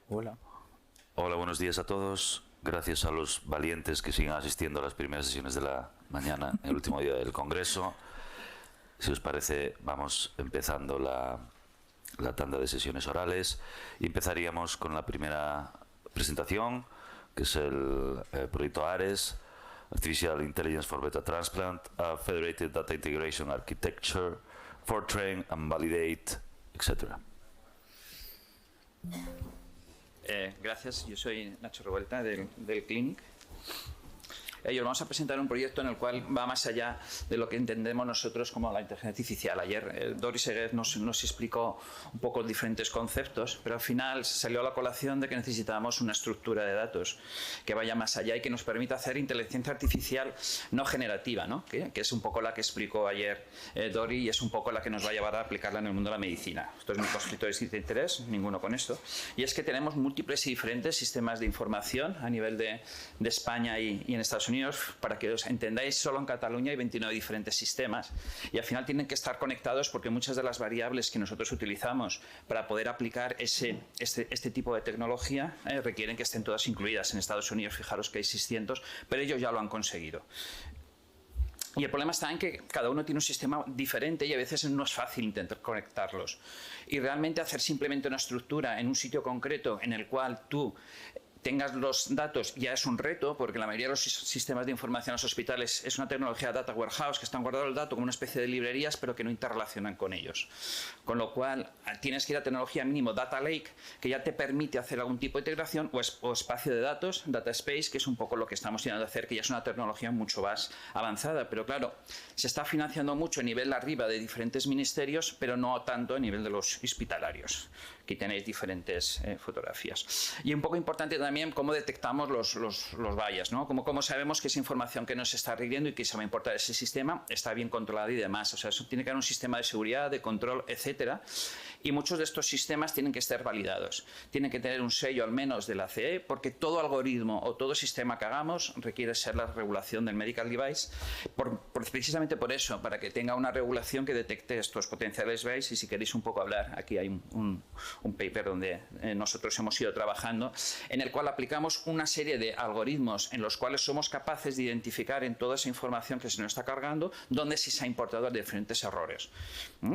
Hola. Hola, buenos días a todos. Gracias a los valientes que siguen asistiendo a las primeras sesiones de la mañana, el último día del Congreso. Si os parece, vamos empezando la tanda de sesiones orales y empezaríamos con la primera presentación, que es el proyecto ARES, Artificial Intelligence for Beta Transplant, a Federated Data Integration Architecture, for Train and Validate, etc. Gracias, yo soy Nacho Revuelta del Clinic. Os vamos a presentar un proyecto en el cual va más allá de lo que entendemos nosotros como la inteligencia artificial. Ayer Dori Seguez nos explicó un poco diferentes conceptos, pero al final salió a la colación de que necesitábamos una estructura de datos que vaya más allá y que nos permita hacer inteligencia artificial no generativa, ¿no? Que es un poco la que explicó ayer Dori y es un poco la que nos va a llevar a aplicarla en el mundo de la medicina. Esto es mi conflicto de interés, ninguno con esto. Y es que tenemos múltiples y diferentes sistemas de información a nivel de España y en Estados Unidos. Para que os entendáis, solo en Cataluña hay 29 diferentes sistemas y al final tienen que estar conectados porque muchas de las variables que nosotros utilizamos para poder aplicar este tipo de tecnología requieren que estén todas incluidas. En Estados Unidos, fijaros que hay 600, pero ellos ya lo han conseguido. Y el problema está en que cada uno tiene un sistema diferente y a veces no es fácil intentar conectarlos. Y realmente hacer simplemente una estructura en un sitio concreto en el cual tú tengas los datos ya es un reto, porque la mayoría de los sistemas de información en los hospitales es una tecnología data warehouse, que están guardados el dato como una especie de librerías, pero que no interrelacionan con ellos. Con lo cual, tienes que ir a tecnología mínimo data lake, que ya te permite hacer algún tipo de integración, o espacio de datos, data space, que es un poco lo que estamos intentando hacer, que ya es una tecnología mucho más avanzada. Pero claro, se está financiando mucho a nivel arriba de diferentes ministerios, pero no tanto a nivel de los hospitalarios. Aquí tenéis diferentes fotografías. Y un poco importante también cómo detectamos los bias, ¿no? Cómo sabemos que esa información que nos está rindiendo y que se va a importar ese sistema está bien controlada y demás. O sea, eso tiene que haber un sistema de seguridad, de control, etcétera. Y muchos de estos sistemas tienen que estar validados. Tienen que tener un sello al menos de la CE, porque todo algoritmo o todo sistema que hagamos requiere ser la regulación del medical device, precisamente por eso, para que tenga una regulación que detecte estos potenciales bias. Y si queréis un poco hablar, aquí hay un paper donde nosotros hemos ido trabajando, en el cual aplicamos una serie de algoritmos en los cuales somos capaces de identificar en toda esa información que se nos está cargando dónde se ha importado diferentes errores.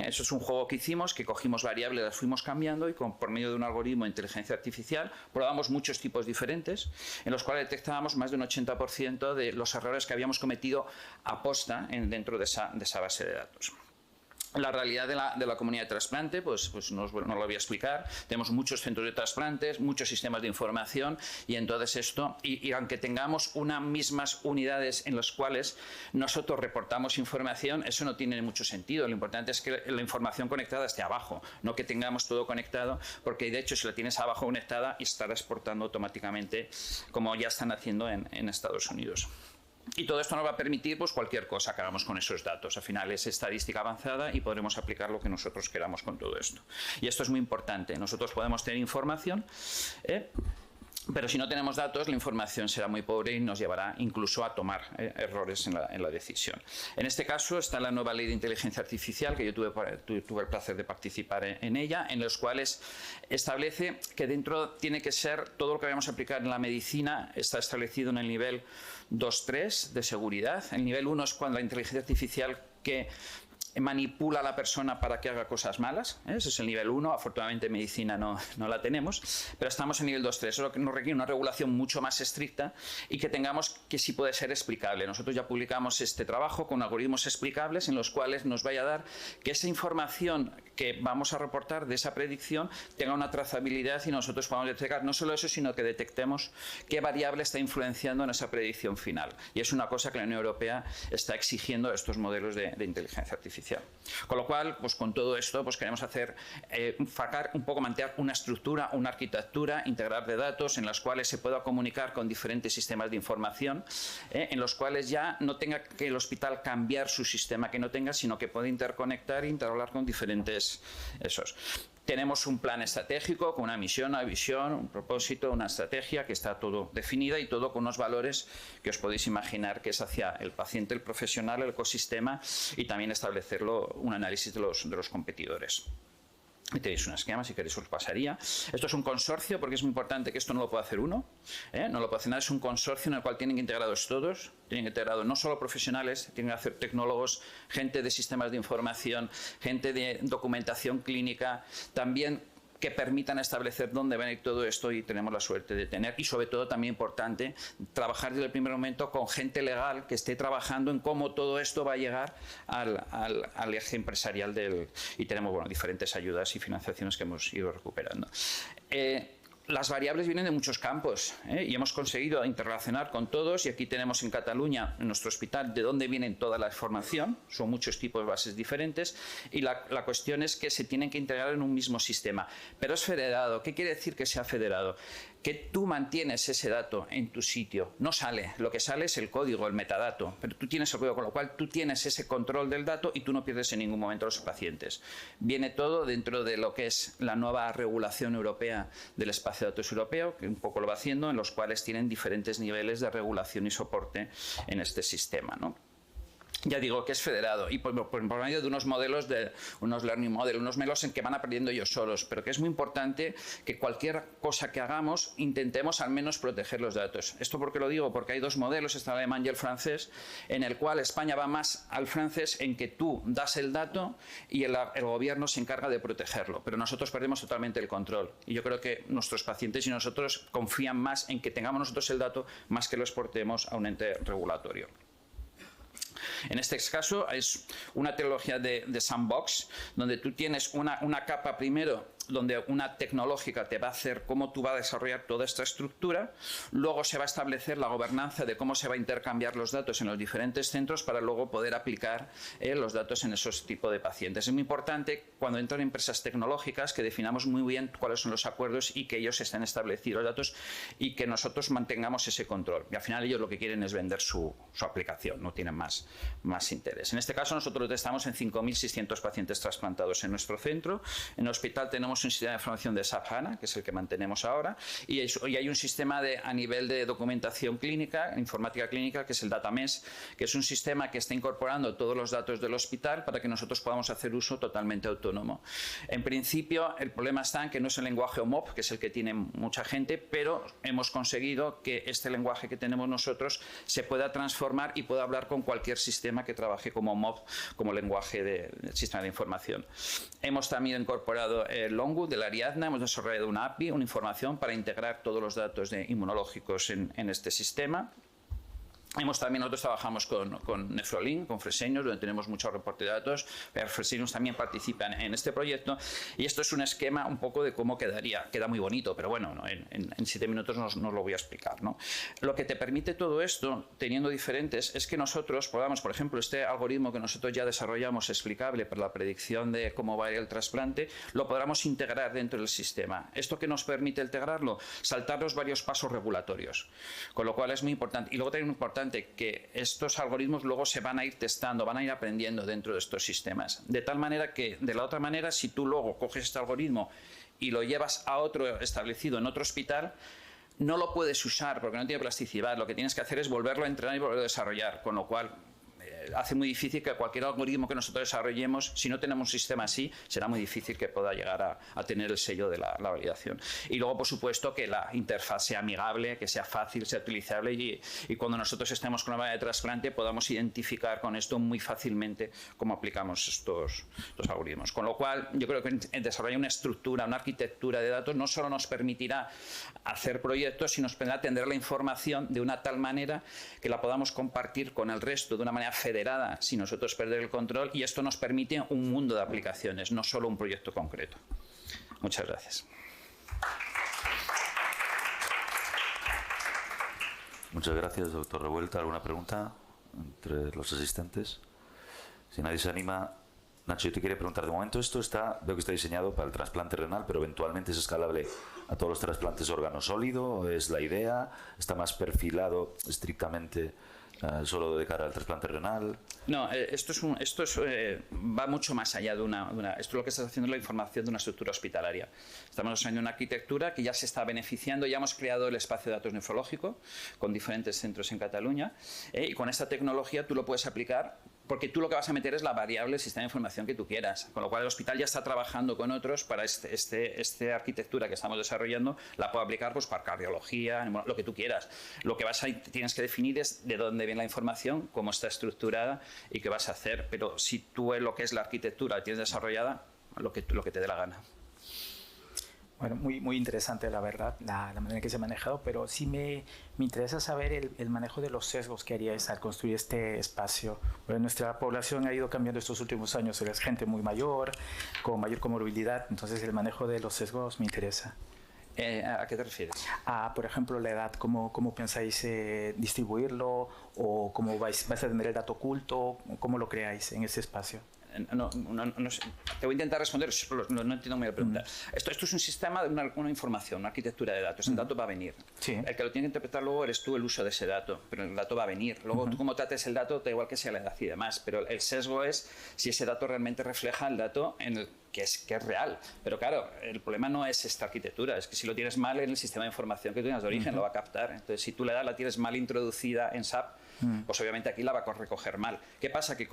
Eso es un juego que hicimos, que cogimos variables, las fuimos cambiando y por medio de un algoritmo de inteligencia artificial probamos muchos tipos diferentes en los cuales detectábamos más de un 80% de los errores que habíamos cometido aposta dentro de esa base de datos. La realidad de la comunidad de trasplante, pues no os lo voy a explicar. Tenemos muchos centros de trasplantes, muchos sistemas de información y entonces esto, y aunque tengamos unas mismas unidades en las cuales nosotros reportamos información, eso no tiene mucho sentido. Lo importante es que la información conectada esté abajo, no que tengamos todo conectado, porque de hecho si la tienes abajo conectada estará exportando automáticamente como ya están haciendo en Estados Unidos. Y todo esto nos va a permitir pues, cualquier cosa que hagamos con esos datos. Al final es estadística avanzada y podremos aplicar lo que nosotros queramos con todo esto. Y esto es muy importante. Nosotros podemos tener información, pero si no tenemos datos, la información será muy pobre y nos llevará incluso a tomar errores en la decisión. En este caso está la nueva ley de inteligencia artificial, que yo tuve el placer de participar en ella, en los cuales establece que dentro tiene que ser todo lo que vayamos a aplicar en la medicina está establecido en el nivel 2-3 de seguridad. El nivel 1 es cuando la inteligencia artificial que manipula a la persona para que haga cosas malas. Ese es el nivel 1. Afortunadamente en medicina no la tenemos, pero estamos en nivel 2-3. Eso nos requiere una regulación mucho más estricta y que tengamos que sí puede ser explicable. Nosotros ya publicamos este trabajo con algoritmos explicables en los cuales nos vaya a dar que esa información que vamos a reportar de esa predicción tenga una trazabilidad y nosotros podamos detectar no solo eso, sino que detectemos qué variable está influenciando en esa predicción final. Y es una cosa que la Unión Europea está exigiendo estos modelos de inteligencia artificial. Con lo cual, pues con todo esto, pues queremos hacer, mantener una estructura, una arquitectura, integrar de datos en las cuales se pueda comunicar con diferentes sistemas de información, en los cuales ya no tenga que el hospital cambiar su sistema que no tenga, sino que pueda interconectar e interrogar con diferentes esos. Tenemos un plan estratégico con una misión, una visión, un propósito, una estrategia que está todo definida y todo con unos valores que os podéis imaginar que es hacia el paciente, el profesional, el ecosistema y también establecerlo un análisis de los competidores. Tenéis un esquema, si queréis os pasaría. Esto es un consorcio, porque es muy importante que esto no lo pueda hacer uno, no lo puede hacer nada, es un consorcio en el cual tienen integrados todos, tienen integrado no solo profesionales, tienen que hacer tecnólogos, gente de sistemas de información, gente de documentación clínica, también que permitan establecer dónde va a ir todo esto, y tenemos la suerte de tener, y sobre todo también importante, trabajar desde el primer momento con gente legal que esté trabajando en cómo todo esto va a llegar al eje empresarial y tenemos diferentes ayudas y financiaciones que hemos ido recuperando. Las variables vienen de muchos campos, y hemos conseguido interrelacionar con todos, y aquí tenemos en Cataluña, en nuestro hospital, de dónde vienen toda la información, son muchos tipos de bases diferentes, y la cuestión es que se tienen que integrar en un mismo sistema, pero es federado. ¿Qué quiere decir que sea federado? Que tú mantienes ese dato en tu sitio, no sale, lo que sale es el código, el metadato, pero tú tienes el código, con lo cual tú tienes ese control del dato y tú no pierdes en ningún momento a los pacientes. Viene todo dentro de lo que es la nueva regulación europea del espacio de datos europeo, que un poco lo va haciendo, en los cuales tienen diferentes niveles de regulación y soporte en este sistema, ¿no? Ya digo que es federado y por medio de unos modelos, unos learning models, unos modelos en que van aprendiendo ellos solos, pero que es muy importante que cualquier cosa que hagamos intentemos al menos proteger los datos. ¿Esto por qué lo digo? Porque hay dos modelos, está el alemán y el francés, en el cual España va más al francés en que tú das el dato y el gobierno se encarga de protegerlo, pero nosotros perdemos totalmente el control, y yo creo que nuestros pacientes y nosotros confían más en que tengamos nosotros el dato más que lo exportemos a un ente regulatorio. En este caso es una tecnología de sandbox, donde tú tienes una capa primero, donde una tecnológica te va a hacer cómo tú vas a desarrollar toda esta estructura, luego se va a establecer la gobernanza de cómo se va a intercambiar los datos en los diferentes centros para luego poder aplicar los datos en esos tipos de pacientes. Es muy importante cuando entran empresas tecnológicas que definamos muy bien cuáles son los acuerdos y que ellos estén establecidos los datos y que nosotros mantengamos ese control. Y al final ellos lo que quieren es vender su aplicación, no tienen más interés. En este caso nosotros estamos en 5.600 pacientes trasplantados en nuestro centro. En el hospital tenemos un sistema de información de SAP HANA, que es el que mantenemos ahora, y hay un sistema a nivel de documentación clínica, informática clínica, que es el DataMesh, que es un sistema que está incorporando todos los datos del hospital para que nosotros podamos hacer uso totalmente autónomo. En principio, el problema está en que no es el lenguaje OMOP, que es el que tiene mucha gente, pero hemos conseguido que este lenguaje que tenemos nosotros se pueda transformar y pueda hablar con cualquier sistema que trabaje como OMOP, como lenguaje del sistema de información. Hemos también incorporado el Longwood de la Ariadna, hemos desarrollado una API, una información para integrar todos los datos inmunológicos en este sistema. Nosotros trabajamos con Nefrolink, con Fresenius, donde tenemos mucho reporte de datos. Fresenius también participan en este proyecto, y esto es un esquema un poco de cómo quedaría. Queda muy bonito, pero bueno, ¿no? en 7 minutos no os lo voy a explicar, ¿no? Lo que te permite todo esto, teniendo diferentes, es que nosotros podamos, por ejemplo, este algoritmo que nosotros ya desarrollamos explicable para la predicción de cómo va a ir el trasplante, lo podamos integrar dentro del sistema. ¿Esto qué nos permite integrarlo? Saltar los varios pasos regulatorios, con lo cual es muy importante. Y luego también es importante que estos algoritmos luego se van a ir testando, van a ir aprendiendo dentro de estos sistemas. De tal manera que, de la otra manera, si tú luego coges este algoritmo y lo llevas a otro establecido en otro hospital, no lo puedes usar porque no tiene plasticidad. Lo que tienes que hacer es volverlo a entrenar y volverlo a desarrollar, con lo cual hace muy difícil que cualquier algoritmo que nosotros desarrollemos, si no tenemos un sistema así, será muy difícil que pueda llegar a tener el sello de la validación. Y luego, por supuesto, que la interfaz sea amigable, que sea fácil, sea utilizable, y cuando nosotros estemos con la máquina de trasplante podamos identificar con esto muy fácilmente cómo aplicamos estos algoritmos. Con lo cual, yo creo que desarrollar una estructura, una arquitectura de datos no solo nos permitirá hacer proyectos, sino nos permitirá atender la información de una tal manera que la podamos compartir con el resto de una manera federada, sin nosotros perder el control, y esto nos permite un mundo de aplicaciones, no solo un proyecto concreto. Muchas gracias. Muchas gracias, doctor Revuelta. ¿Alguna pregunta entre los asistentes? Si nadie se anima, Nacho, yo te quería preguntar, de momento esto veo que está diseñado para el trasplante renal, pero eventualmente es escalable a todos los trasplantes órgano sólido, ¿es la idea? ¿Está más perfilado estrictamente solo de cara al trasplante renal? No, esto va mucho más allá de esto lo que estás haciendo es la información de una estructura hospitalaria. Estamos desarrollando una arquitectura que ya se está beneficiando, ya hemos creado el espacio de datos nefrológico con diferentes centros en Cataluña, y con esta tecnología tú lo puedes aplicar porque tú lo que vas a meter es la variable del sistema de información que tú quieras, con lo cual el hospital ya está trabajando con otros para esta arquitectura que estamos desarrollando, la puedo aplicar pues para cardiología, lo que tú quieras. Lo que tienes que definir es de dónde viene la información, cómo está estructurada y qué vas a hacer, pero si tú lo que es la arquitectura la tienes desarrollada, lo que te dé la gana. Bueno, muy interesante la verdad, la manera en que se ha manejado, pero sí me interesa saber el manejo de los sesgos que haríais al construir este espacio. Bueno, nuestra población ha ido cambiando estos últimos años, es gente muy mayor, con mayor comorbilidad, entonces el manejo de los sesgos me interesa. ¿A qué te refieres? Por ejemplo, la edad, ¿cómo pensáis distribuirlo? ¿O cómo vais a tener el dato oculto? ¿Cómo lo creáis en ese espacio? No sé. Te voy a intentar responder, no entiendo muy la pregunta. Esto es un sistema de una información, una arquitectura de datos. El dato va a venir. Sí. El que lo tiene que interpretar luego eres tú, el uso de ese dato, pero el dato va a venir. Luego tú cómo trates el dato, da igual que sea la edad y demás, pero el sesgo es si ese dato realmente refleja el dato que es real. Pero claro, el problema no es esta arquitectura, es que si lo tienes mal en el sistema de información que tú tienes de origen, lo va a captar. Entonces, si tú la tienes mal introducida en SAP, pues obviamente aquí la va a recoger mal. ¿Qué pasa? Que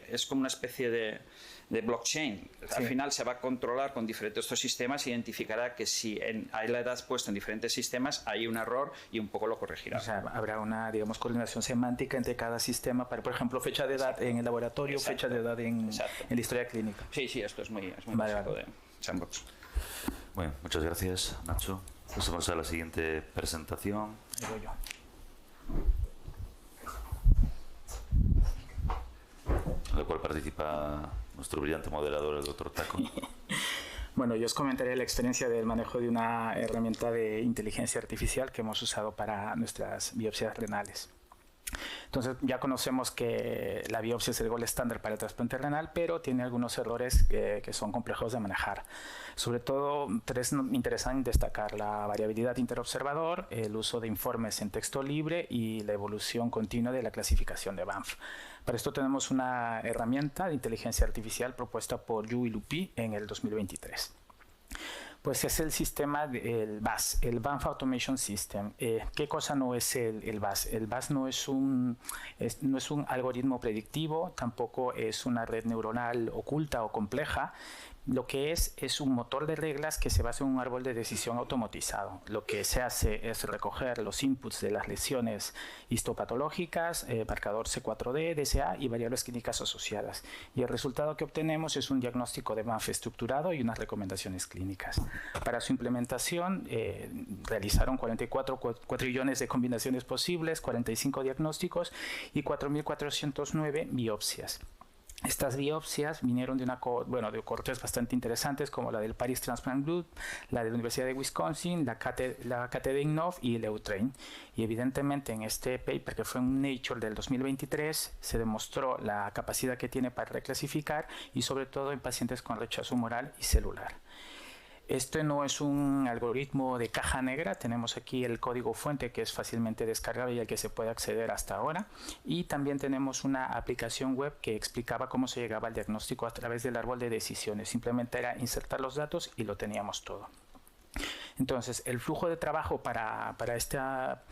es como una especie de blockchain, al final se va a controlar con diferentes otros sistemas e identificará que si hay la edad puesta en diferentes sistemas, hay un error y un poco lo corregirá. O sea, habrá una, digamos, coordinación semántica entre cada sistema para, por ejemplo, fecha de edad en el laboratorio, fecha de edad en la historia clásica. Sí, esto es muy básico de Sandbox. Bueno, muchas gracias, Nacho. Pasamos a la siguiente presentación. Yo. En la cual participa nuestro brillante moderador, el Dr. Taco. Bueno, yo os comentaré la experiencia del manejo de una herramienta de inteligencia artificial que hemos usado para nuestras biopsias renales. Entonces, ya conocemos que la biopsia es el gold estándar para el trasplante renal, pero tiene algunos errores que son complejos de manejar. Sobre todo, tres me interesan destacar: la variabilidad interobservador, el uso de informes en texto libre y la evolución continua de la clasificación de Banff. Para esto tenemos una herramienta de inteligencia artificial propuesta por Yu y Lupi en el 2023. Pues es el sistema, el BAS, el Banff Automation System. ¿Qué cosa no es el BAS? El BAS no es un algoritmo predictivo, tampoco es una red neuronal oculta o compleja. Lo que es un motor de reglas que se basa en un árbol de decisión automatizado. Lo que se hace es recoger los inputs de las lesiones histopatológicas, marcador C4D, DSA y variables clínicas asociadas. Y el resultado que obtenemos es un diagnóstico de Banff estructurado y unas recomendaciones clínicas. Para su implementación realizaron 44 cuatrillones de combinaciones posibles, 45 diagnósticos y 4.409 biopsias. Estas biopsias vinieron de cohortes bastante interesantes como la del Paris Transplant Group, la de la Universidad de Wisconsin, la KTD Innov y el EUTRAIN. Y evidentemente en este paper, que fue en Nature del 2023, se demostró la capacidad que tiene para reclasificar y sobre todo en pacientes con rechazo humoral y celular. Este no es un algoritmo de caja negra, tenemos aquí el código fuente que es fácilmente descargable y al que se puede acceder hasta ahora, y también tenemos una aplicación web que explicaba cómo se llegaba al diagnóstico a través del árbol de decisiones. Simplemente era insertar los datos y lo teníamos todo. Entonces, el flujo de trabajo para esta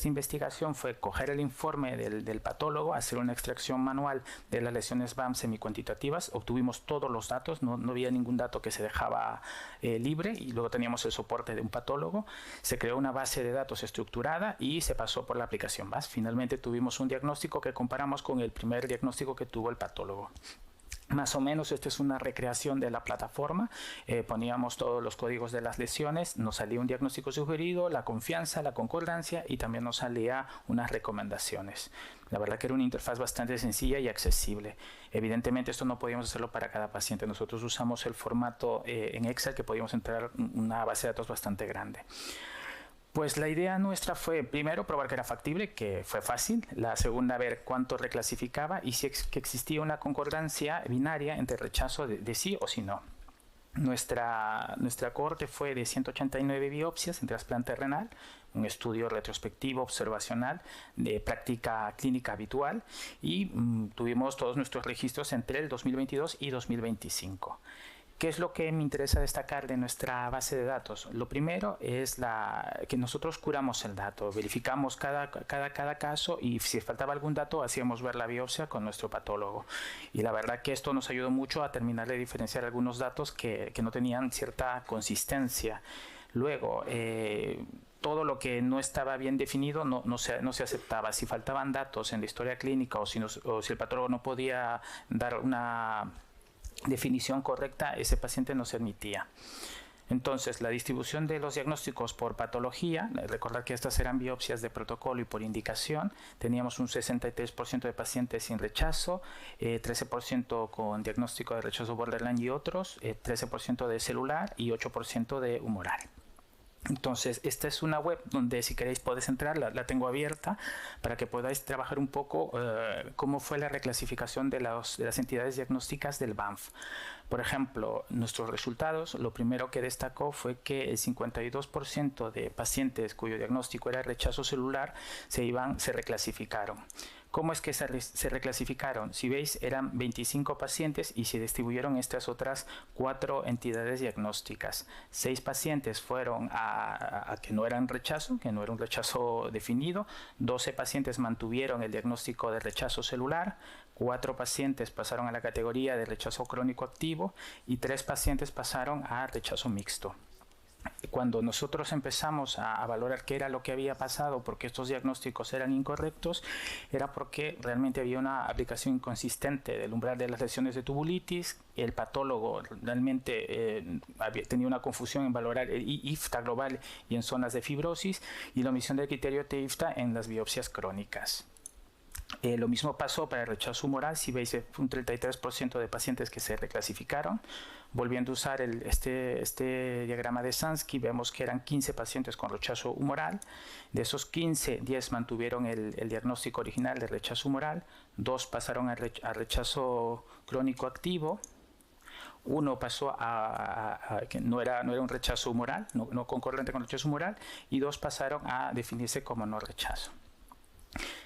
investigación fue coger el informe del patólogo, hacer una extracción manual de las lesiones Banff semicuantitativas, obtuvimos todos los datos, no había ningún dato que se dejaba libre, y luego teníamos el soporte de un patólogo, se creó una base de datos estructurada y se pasó por la aplicación BAS. Finalmente tuvimos un diagnóstico que comparamos con el primer diagnóstico que tuvo el patólogo. Más o menos esta es una recreación de la plataforma, poníamos todos los códigos de las lesiones, nos salía un diagnóstico sugerido, la confianza, la concordancia y también nos salía unas recomendaciones. La verdad que era una interfaz bastante sencilla y accesible. Evidentemente esto no podíamos hacerlo para cada paciente, nosotros usamos el formato en Excel, que podíamos entrar una base de datos bastante grande. Pues la idea nuestra fue, primero, probar que era factible, que fue fácil. La segunda, ver cuánto reclasificaba y si que existía una concordancia binaria entre rechazo de sí o sí no. Nuestra cohorte fue de 189 biopsias en trasplante renal, un estudio retrospectivo observacional de práctica clínica habitual, y tuvimos todos nuestros registros entre el 2022 y 2025. ¿Qué es lo que me interesa destacar de nuestra base de datos? Lo primero es que nosotros curamos el dato, verificamos cada caso y si faltaba algún dato hacíamos ver la biopsia con nuestro patólogo. Y la verdad que esto nos ayudó mucho a terminar de diferenciar algunos datos que no tenían cierta consistencia. Luego, todo lo que no estaba bien definido no se aceptaba. Si faltaban datos en la historia clínica o si el patólogo no podía dar una definición correcta, ese paciente no se admitía. Entonces, la distribución de los diagnósticos por patología, recordar que estas eran biopsias de protocolo y por indicación, teníamos un 63% de pacientes sin rechazo, 13% con diagnóstico de rechazo borderline y otros, 13% de celular y 8% de humoral. Entonces, esta es una web donde si queréis podéis entrar, la tengo abierta para que podáis trabajar un poco cómo fue la reclasificación de las entidades diagnósticas del BANF. Por ejemplo, nuestros resultados, lo primero que destacó fue que el 52% de pacientes cuyo diagnóstico era rechazo celular se reclasificaron. ¿Cómo es que se reclasificaron? Si veis, eran 25 pacientes y se distribuyeron estas otras 4 entidades diagnósticas. 6 pacientes fueron a que no eran rechazo, que no era un rechazo definido. 12 pacientes mantuvieron el diagnóstico de rechazo celular. 4 pacientes pasaron a la categoría de rechazo crónico activo y 3 pacientes pasaron a rechazo mixto. Cuando nosotros empezamos a valorar qué era lo que había pasado, porque estos diagnósticos eran incorrectos, era porque realmente había una aplicación inconsistente del umbral de las lesiones de tubulitis. El patólogo realmente tenía una confusión en valorar el IFTA global y en zonas de fibrosis, y la omisión del criterio TIFTA en las biopsias crónicas. Lo mismo pasó para el rechazo humoral. Si veis, fue un 33% de pacientes que se reclasificaron. Volviendo a usar este diagrama de Sansky, vemos que eran 15 pacientes con rechazo humoral. De esos 15, 10 mantuvieron el diagnóstico original de rechazo humoral, 2 pasaron a rechazo crónico activo, 1 pasó a que no era un rechazo humoral, no concordante con rechazo humoral, y 2 pasaron a definirse como no rechazo.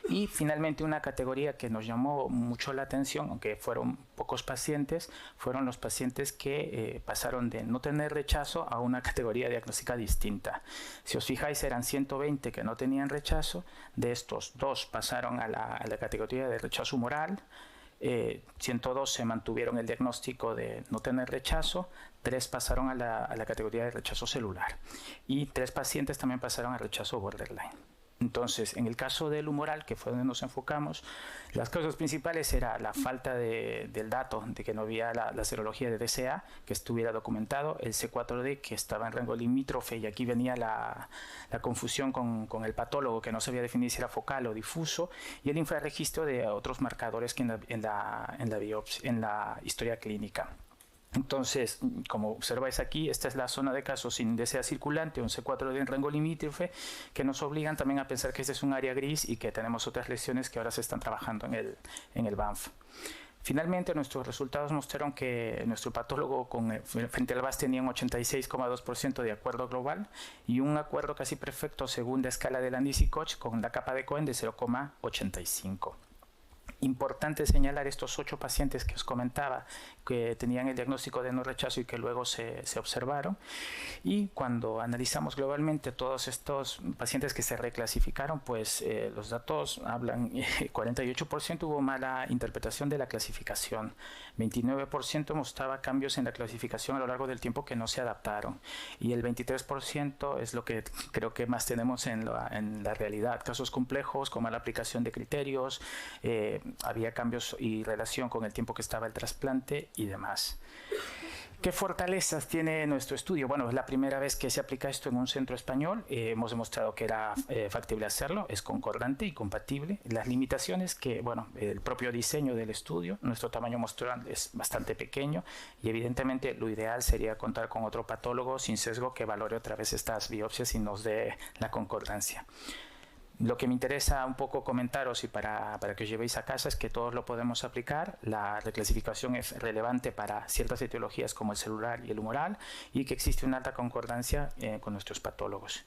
Y finalmente, una categoría que nos llamó mucho la atención, aunque fueron pocos pacientes, fueron los pacientes que pasaron de no tener rechazo a una categoría diagnóstica distinta. Si os fijáis, eran 120 que no tenían rechazo. De estos, 2 pasaron a la categoría de rechazo humoral, 112 mantuvieron el diagnóstico de no tener rechazo, 3 pasaron a la categoría de rechazo celular y 3 pacientes también pasaron a rechazo borderline. Entonces, en el caso del humoral, que fue donde nos enfocamos, las causas principales era la falta del dato, de que no había la serología de DCA, que estuviera documentado, el C4D, que estaba en rango limítrofe, y aquí venía la confusión con el patólogo, que no sabía definir si era focal o difuso, y el infrarregistro de otros marcadores que en la historia clínica. Entonces, como observáis aquí, esta es la zona de casos sin DCA circulante, un C4D en rango limítrofe, que nos obligan también a pensar que este es un área gris y que tenemos otras lesiones que ahora se están trabajando en el BANF. Finalmente, nuestros resultados mostraron que nuestro patólogo frente al VAS tenía un 86,2% de acuerdo global y un acuerdo casi perfecto según la escala de Landis-Koch con la capa de Cohen de 0,85. Importante señalar estos 8 pacientes que os comentaba que tenían el diagnóstico de no rechazo y que luego se observaron, y cuando analizamos globalmente todos estos pacientes que se reclasificaron, pues los datos hablan, 48% hubo mala interpretación de la clasificación, 29% mostraba cambios en la clasificación a lo largo del tiempo que no se adaptaron, y el 23% es lo que creo que más tenemos en la realidad, casos complejos con mala aplicación de criterios, había cambios y relación con el tiempo que estaba el trasplante y demás. ¿Qué fortalezas tiene nuestro estudio? Bueno, es la primera vez que se aplica esto en un centro español. Hemos demostrado que era factible hacerlo, es concordante y compatible. Las limitaciones que, bueno, el propio diseño del estudio, nuestro tamaño muestral es bastante pequeño y evidentemente lo ideal sería contar con otro patólogo sin sesgo que valore otra vez estas biopsias y nos dé la concordancia. Lo que me interesa un poco comentaros y para que os llevéis a casa es que todos lo podemos aplicar. La reclasificación es relevante para ciertas etiologías como el celular y el humoral y que existe una alta concordancia con nuestros patólogos.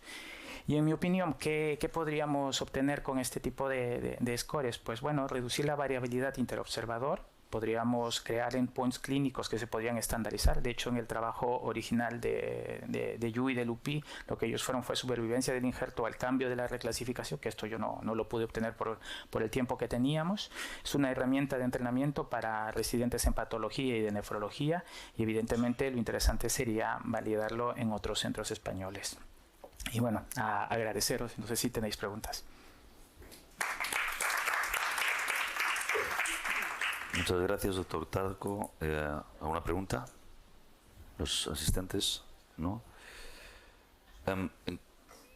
Y en mi opinión, ¿qué podríamos obtener con este tipo de scores? Pues bueno, reducir la variabilidad interobservador, podríamos crear endpoints clínicos que se podrían estandarizar. De hecho, en el trabajo original de Yu y de Lupi, lo que ellos fueron fue supervivencia del injerto al cambio de la reclasificación, que esto yo no lo pude obtener por el tiempo que teníamos. Es una herramienta de entrenamiento para residentes en patología y de nefrología, y evidentemente lo interesante sería validarlo en otros centros españoles. Y bueno, a agradeceros. No sé si tenéis preguntas. Muchas gracias, doctor Hurtado. ¿Alguna pregunta? ¿Los asistentes? ¿No?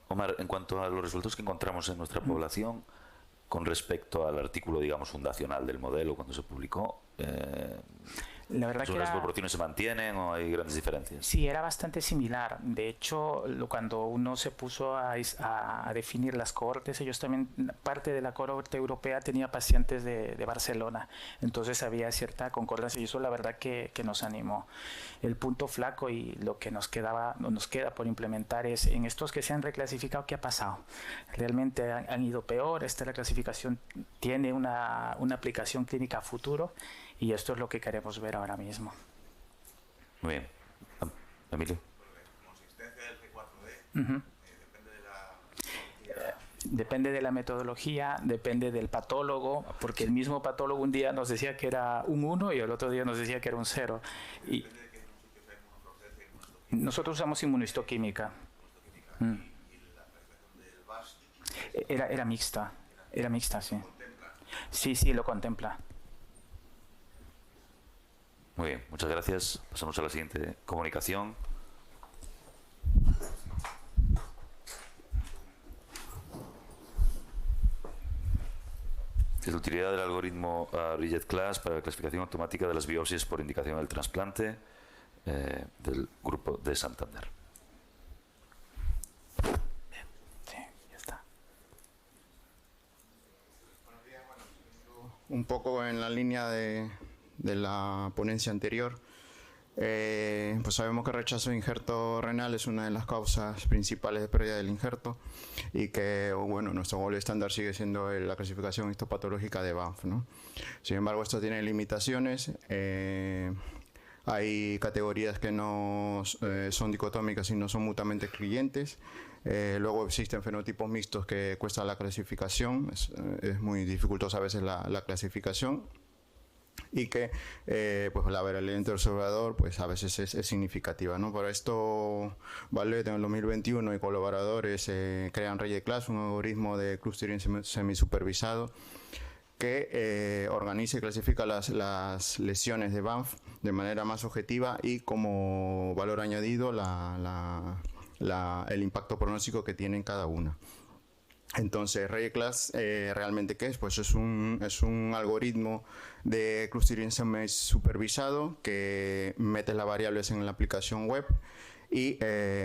Omar, en cuanto a los resultados que encontramos en nuestra población con respecto al artículo, digamos, fundacional del modelo cuando se publicó, la verdad que ¿las proporciones se mantienen o hay grandes diferencias? Sí, era bastante similar. De hecho, cuando uno se puso a definir las cohortes, ellos también, parte de la cohorte europea tenía pacientes de Barcelona. Entonces había cierta concordancia y eso la verdad que nos animó. El punto flaco y lo que nos queda por implementar es en estos que se han reclasificado, ¿qué ha pasado? ¿Realmente han ido peor? Esta reclasificación tiene una aplicación clínica a futuro. Y esto es lo que queremos ver ahora mismo. Muy bien. Emilio. La consistencia del G4D depende de la metodología, depende del patólogo, porque el mismo patólogo un día nos decía que era un 1 y el otro día nos decía que era un 0. Y nosotros usamos inmunohistoquímica. ¿Y la presentación del VAS? Era mixta, sí. ¿Contempla? Sí, lo contempla. Muy bien, muchas gracias. Pasamos a la siguiente comunicación. Es la utilidad del algoritmo Rigid Class para la clasificación automática de las biopsias por indicación del trasplante del grupo de Santander. Bien, sí, ya está. Buenos días, un poco en la línea de la ponencia anterior, pues sabemos que el rechazo de injerto renal es una de las causas principales de pérdida del injerto y que, bueno, nuestro gold estándar sigue siendo la clasificación histopatológica de Banff, ¿no? Sin embargo, esto tiene limitaciones. Hay categorías que no son dicotómicas y no son mutuamente excluyentes. Luego existen fenotipos mixtos que cuesta la clasificación. Es muy dificultosa a veces la clasificación. Y que pues la variabilidad entre el observador pues a veces es significativa, ¿no? Por esto Valet en el 2021 y colaboradores crean Rigid Class, un algoritmo de clustering semisupervisado que organiza y clasifica las lesiones de Banff de manera más objetiva y como valor añadido el impacto pronóstico que tienen cada una. Entonces, Rigid Class, ¿realmente qué es? Pues es un algoritmo de clustering supervisado que mete las variables en la aplicación web y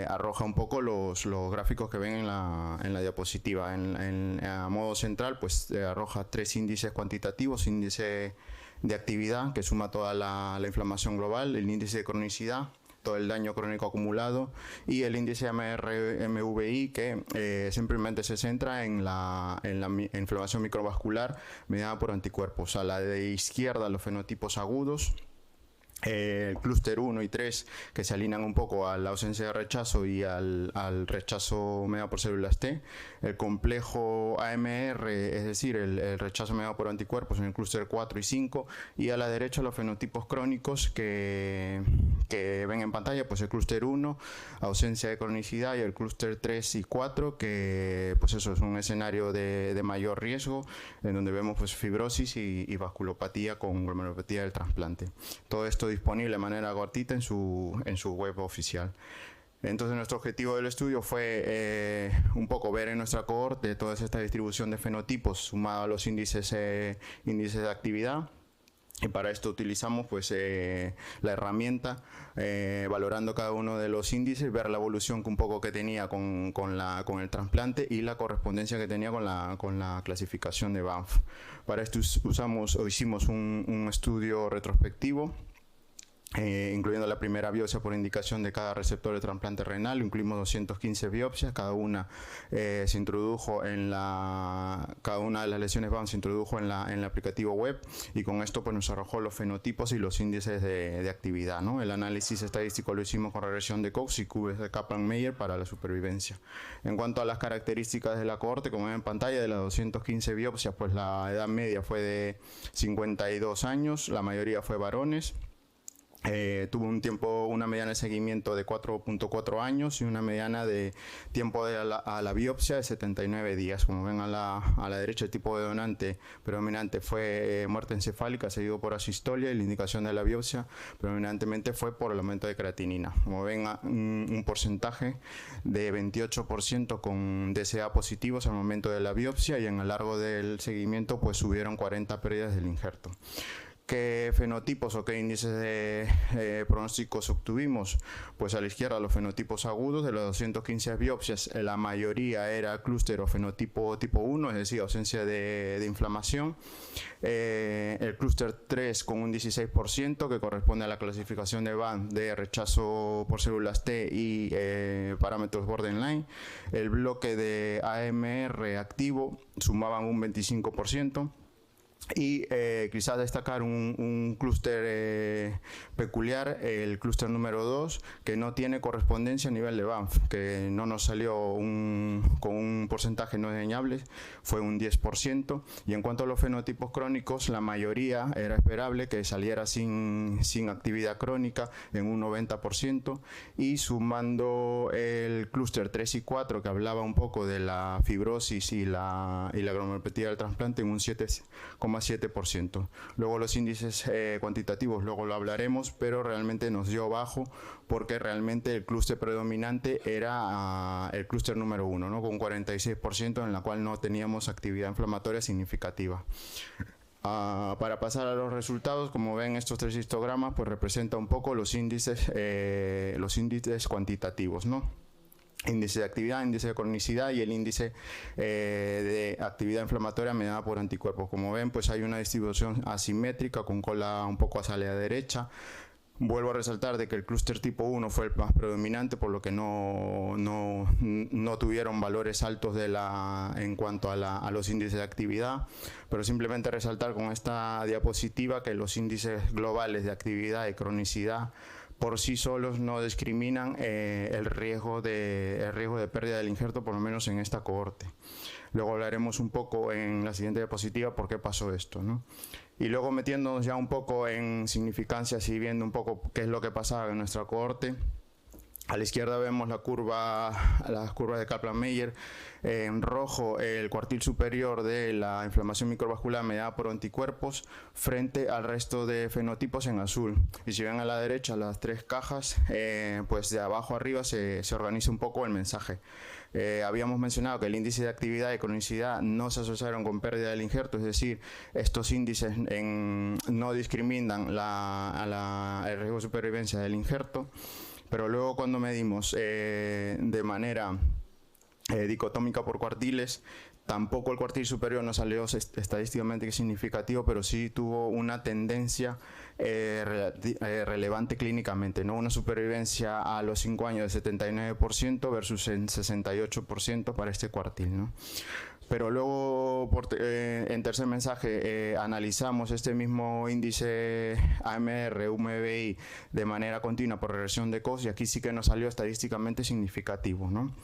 arroja un poco los gráficos que ven en la diapositiva. A modo central, pues arroja 3 índices cuantitativos: índice de actividad, que suma toda la inflamación global, el índice de cronicidad, todo el daño crónico acumulado, y el índice MVI, que simplemente se centra en la inflamación microvascular mediada por anticuerpos. A la de izquierda, los fenotipos agudos, el clúster 1 y 3, que se alinean un poco a la ausencia de rechazo y al rechazo mediado por células T. El complejo AMR, es decir, el rechazo mediado por anticuerpos, en el clúster 4 y 5. Y a la derecha los fenotipos crónicos que ven en pantalla, pues el clúster 1, ausencia de cronicidad, y el clúster 3 y 4, que pues eso es un escenario de mayor riesgo, en donde vemos pues fibrosis y vasculopatía con glomerulopatía del trasplante. Todo esto disponible de manera cortita en su web oficial. Entonces nuestro objetivo del estudio fue un poco ver en nuestra cohorte toda esta distribución de fenotipos sumado a los índices de actividad. Y para esto utilizamos pues la herramienta valorando cada uno de los índices, ver la evolución que tenía con el trasplante y la correspondencia que tenía con la clasificación de Banff. Para esto hicimos un estudio retrospectivo incluyendo la primera biopsia por indicación de cada receptor de trasplante renal. Incluimos 215 biopsias, cada una se introdujo cada una de las lesiones BAM se introdujo en el aplicativo web, y con esto pues nos arrojó los fenotipos y los índices de actividad, ¿no? El análisis estadístico lo hicimos con regresión de Cox y Cubes de Kaplan-Meier para la supervivencia. En cuanto a las características de la cohorte, como ven en pantalla, de las 215 biopsias, pues la edad media fue de 52 años, la mayoría fue varones. Tuvo una mediana de seguimiento de 4.4 años y una mediana de tiempo a la biopsia de 79 días. Como ven a la derecha, el tipo de donante predominante fue muerte encefálica seguido por asistolia, y la indicación de la biopsia predominantemente fue por el aumento de creatinina. Como ven, un porcentaje de 28% con DCA positivos al momento de la biopsia, y en el largo del seguimiento pues subieron 40 pérdidas del injerto. ¿Qué fenotipos o qué índices de pronósticos obtuvimos? Pues a la izquierda los fenotipos agudos. De las 215 biopsias, la mayoría era clúster o fenotipo tipo 1, es decir, ausencia de inflamación. El clúster 3 con un 16%, que corresponde a la clasificación de BAM de rechazo por células T y parámetros borderline. El bloque de AMR activo sumaban un 25%. Y quizás destacar un clúster peculiar, el clúster número 2, que no tiene correspondencia a nivel de Banff, que no nos salió con un porcentaje no desdeñable, fue un 10%. Y en cuanto a los fenotipos crónicos, la mayoría era esperable que saliera sin actividad crónica en un 90%, y sumando el clúster 3 y 4, que hablaba un poco de la fibrosis y la glomerulopatía del trasplante, en un 7,7%. Luego los índices cuantitativos, luego lo hablaremos, pero realmente nos dio bajo, porque realmente el clúster predominante era el clúster número 1, ¿no? Con 46%, en la cual no teníamos actividad inflamatoria significativa. Para pasar a los resultados, como ven, estos tres histogramas pues representan un poco los índices cuantitativos, ¿no? Índice de actividad, índice de cronicidad y el índice de actividad inflamatoria mediada por anticuerpos. Como ven, pues hay una distribución asimétrica con cola un poco hacia la derecha. Vuelvo a resaltar de que el clúster tipo 1 fue el más predominante, por lo que no tuvieron valores altos en cuanto a los índices de actividad, pero simplemente resaltar con esta diapositiva que los índices globales de actividad y cronicidad por sí solos no discriminan el riesgo de pérdida del injerto, por lo menos en esta cohorte. Luego hablaremos un poco en la siguiente diapositiva por qué pasó esto, ¿no? Y luego metiéndonos ya un poco en significancias y viendo un poco qué es lo que pasaba en nuestra cohorte. A la izquierda vemos las curvas de Kaplan-Meier. En rojo, el cuartil superior de la inflamación microvascular mediada por anticuerpos frente al resto de fenotipos en azul. Y si ven a la derecha las tres cajas, pues de abajo arriba se organiza un poco el mensaje. Habíamos mencionado que el índice de actividad y cronicidad no se asociaron con pérdida del injerto, es decir, estos índices no discriminan el riesgo de supervivencia del injerto. Pero luego, cuando medimos de manera dicotómica por cuartiles, tampoco el cuartil superior no salió estadísticamente significativo, pero sí tuvo una tendencia relevante clínicamente, ¿no? Una supervivencia a los 5 años de 79% versus en 68% para este cuartil, ¿no? Pero luego, en tercer mensaje, analizamos este mismo índice AMR, UMBI, de manera continua por regresión de Cox, y aquí sí que nos salió estadísticamente significativo, ¿no?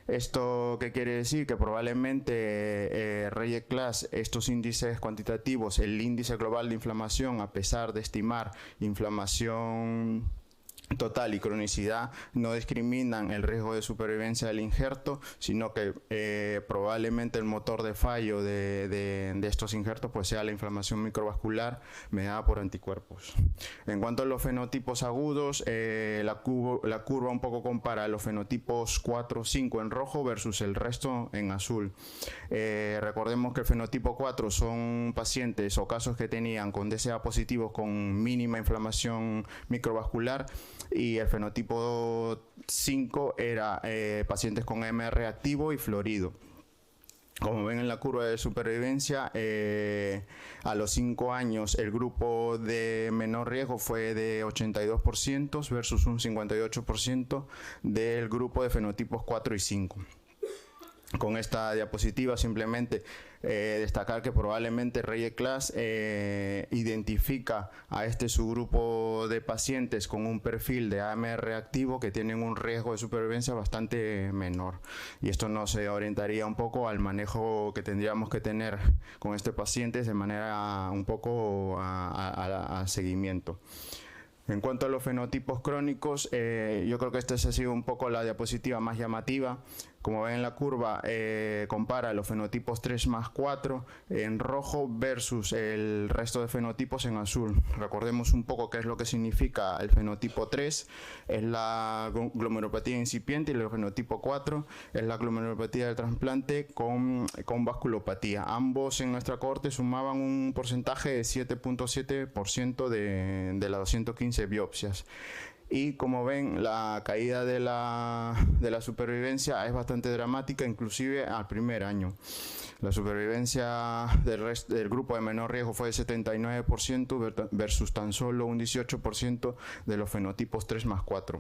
¿Esto qué quiere decir? Que probablemente Reye Class, estos índices cuantitativos, el índice global de inflamación, a pesar de estimar inflamación total y cronicidad, no discriminan el riesgo de supervivencia del injerto, sino que probablemente el motor de fallo de estos injertos pues sea la inflamación microvascular mediada por anticuerpos. En cuanto a los fenotipos agudos, la curva un poco compara los fenotipos 4, 5 en rojo versus el resto en azul. Recordemos que el fenotipo 4 son pacientes o casos que tenían con DCA positivos con mínima inflamación microvascular, y el fenotipo 5 era pacientes con MR activo y florido. Como ven en la curva de supervivencia, a los 5 años el grupo de menor riesgo fue de 82% versus un 58% del grupo de fenotipos 4 y 5. Con esta diapositiva simplemente destacar que probablemente Reye Class identifica a este subgrupo de pacientes con un perfil de AMR activo que tienen un riesgo de supervivencia bastante menor, y esto nos orientaría un poco al manejo que tendríamos que tener con este paciente de manera un poco a seguimiento. En cuanto a los fenotipos crónicos, yo creo que esta ha sido un poco la diapositiva más llamativa. Como ven en la curva, compara los fenotipos 3 más 4 en rojo versus el resto de fenotipos en azul. Recordemos un poco qué es lo que significa el fenotipo 3, es la glomerulopatía incipiente, y el fenotipo 4 es la glomerulopatía del trasplante con vasculopatía. Ambos en nuestra cohorte sumaban un porcentaje de 7.7% de las 215 biopsias. Y como ven, la caída de la supervivencia es bastante dramática, inclusive al primer año. La supervivencia del grupo de menor riesgo fue de 79% versus tan solo un 18% de los fenotipos 3 más 4.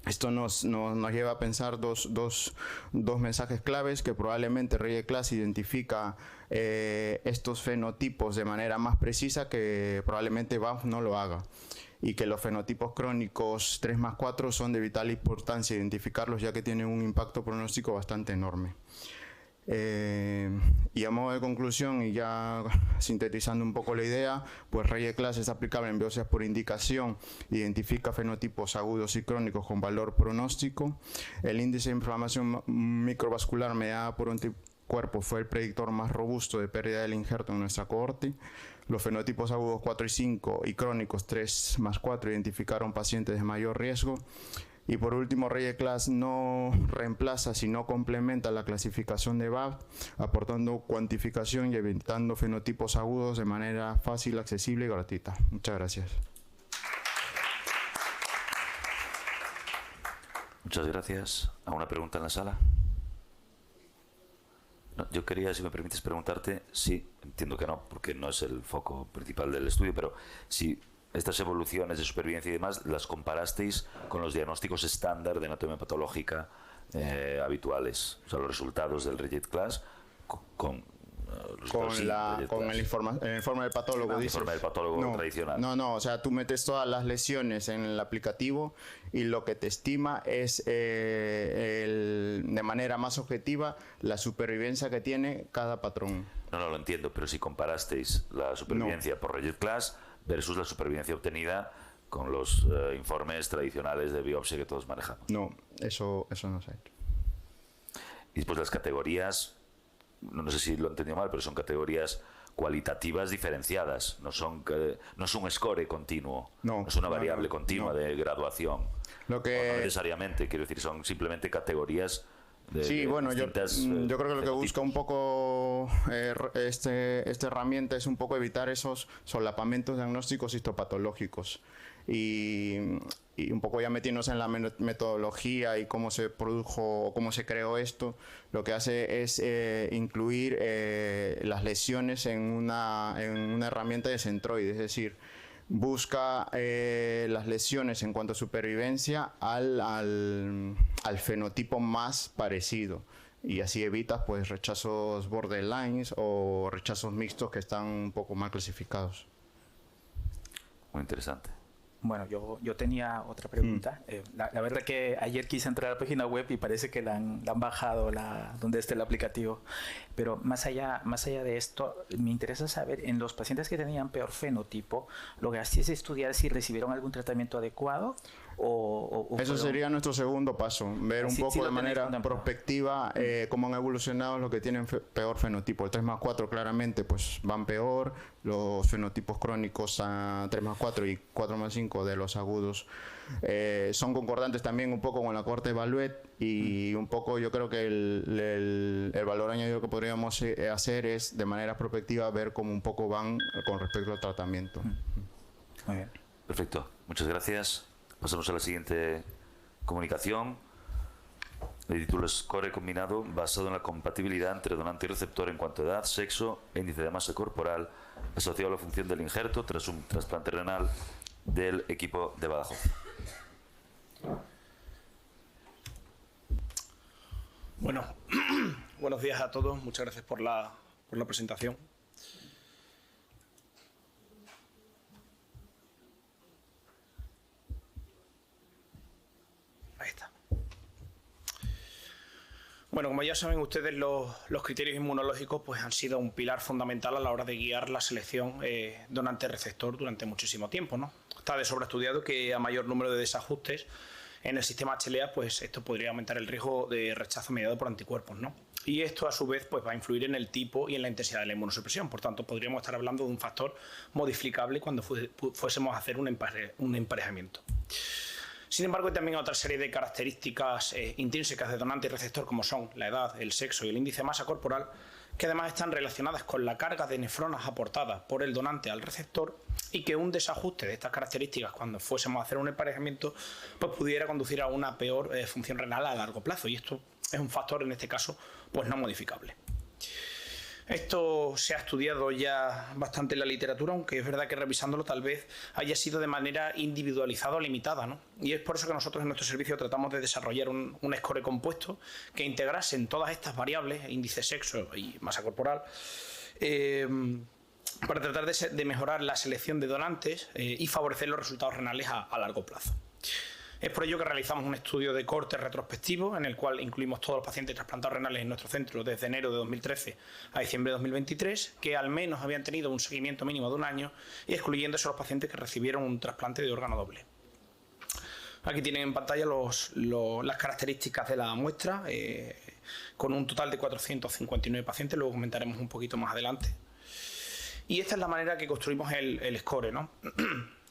Esto nos lleva a pensar dos mensajes claves: que probablemente Reye Class identifica estos fenotipos de manera más precisa que probablemente BAF no lo haga, y que los fenotipos crónicos 3 más 4 son de vital importancia identificarlos, ya que tienen un impacto pronóstico bastante enorme. Y a modo de conclusión, y ya sintetizando un poco la idea, pues Reye Class es aplicable en biopsias por indicación, identifica fenotipos agudos y crónicos con valor pronóstico. El índice de inflamación microvascular mediada por anticuerpos fue el predictor más robusto de pérdida del injerto en nuestra cohorte. Los fenotipos agudos 4 y 5 y crónicos 3 más 4 identificaron pacientes de mayor riesgo. Y por último, Reye Class no reemplaza, sino complementa la clasificación de BAF, aportando cuantificación y evitando fenotipos agudos de manera fácil, accesible y gratuita. Muchas gracias. Muchas gracias. ¿Alguna pregunta en la sala? No, yo quería, si me permites, preguntarte, sí, entiendo que no, porque no es el foco principal del estudio, pero si estas evoluciones de supervivencia y demás las comparasteis con los diagnósticos estándar de anatomía patológica habituales, o sea, los resultados del Reye Class con el informe del patólogo. El informe del patólogo tradicional. No, o sea, tú metes todas las lesiones en el aplicativo y lo que te estima es de manera más objetiva la supervivencia que tiene cada patrón. No, lo entiendo, pero si comparasteis la supervivencia por Reye Class versus la supervivencia obtenida con los informes tradicionales de biopsia que todos manejamos. No, eso no se ha hecho. Y después las categorías, no sé si lo he entendido mal, pero son categorías cualitativas diferenciadas, no es un score continuo, no es una variable continua de graduación. No necesariamente, quiero decir, son simplemente categorías. Sí, bueno, yo creo que lo que busca un poco esta herramienta es un poco evitar esos solapamientos diagnósticos histopatológicos y un poco ya metiéndonos en la metodología y cómo se produjo o cómo se creó esto. Lo que hace es incluir las lesiones en una herramienta de centroide, es decir, busca las lesiones en cuanto a supervivencia al fenotipo más parecido, y así evitas pues rechazos borderlines o rechazos mixtos que están un poco mal clasificados. Muy interesante. Bueno, yo tenía otra pregunta. La verdad que ayer quise entrar a la página web y parece que la han bajado donde está el aplicativo. Pero más allá de esto, me interesa saber, en los pacientes que tenían peor fenotipo, lo que hacía es estudiar si recibieron algún tratamiento adecuado o eso sería nuestro segundo paso, ver un poco de manera prospectiva cómo han evolucionado los que tienen peor fenotipo. El 3 más 4 claramente pues van peor, los fenotipos crónicos a 3 más 4 y 4 más 5 de los agudos son concordantes también un poco con la cohorte Evaluate, y un poco yo creo que el valor añadido que podríamos hacer es de manera prospectiva ver cómo un poco van con respecto al tratamiento. Muy bien. Perfecto, muchas gracias. Pasamos a la siguiente comunicación. de título SCORE combinado basado en la compatibilidad entre donante y receptor en cuanto a edad, sexo e índice de masa corporal asociado a la función del injerto tras un trasplante renal del equipo de Badajoz. Bueno, buenos días a todos. Muchas gracias por la presentación. Ahí está. Bueno, como ya saben ustedes, los criterios inmunológicos pues, han sido un pilar fundamental a la hora de guiar la selección donante-receptor durante muchísimo tiempo, ¿no? Está de sobra estudiado que a mayor número de desajustes en el sistema HLA, pues esto podría aumentar el riesgo de rechazo mediado por anticuerpos, ¿no? Y esto a su vez pues, va a influir en el tipo y en la intensidad de la inmunosupresión. Por tanto, podríamos estar hablando de un factor modificable cuando fuésemos a hacer un emparejamiento. Sin embargo, hay también otra serie de características intrínsecas de donante y receptor, como son la edad, el sexo y el índice de masa corporal, que además están relacionadas con la carga de nefronas aportadas por el donante al receptor, y que un desajuste de estas características cuando fuésemos a hacer un emparejamiento pues pudiera conducir a una peor función renal a largo plazo, y esto es un factor en este caso pues no modificable. Esto se ha estudiado ya bastante en la literatura, aunque es verdad que revisándolo tal vez haya sido de manera individualizada o limitada, ¿no? Y es por eso que nosotros en nuestro servicio tratamos de desarrollar un score compuesto que integrase en todas estas variables, índice, sexo y masa corporal, para tratar de mejorar la selección de donantes y favorecer los resultados renales a largo plazo. Es por ello que realizamos un estudio de corte retrospectivo en el cual incluimos todos los pacientes trasplantados renales en nuestro centro desde enero de 2013 a diciembre de 2023, que al menos habían tenido un seguimiento mínimo de un año, y excluyéndose los pacientes que recibieron un trasplante de órgano doble. Aquí tienen en pantalla las características de la muestra, con un total de 459 pacientes, luego comentaremos un poquito más adelante. Y esta es la manera que construimos el score, ¿no?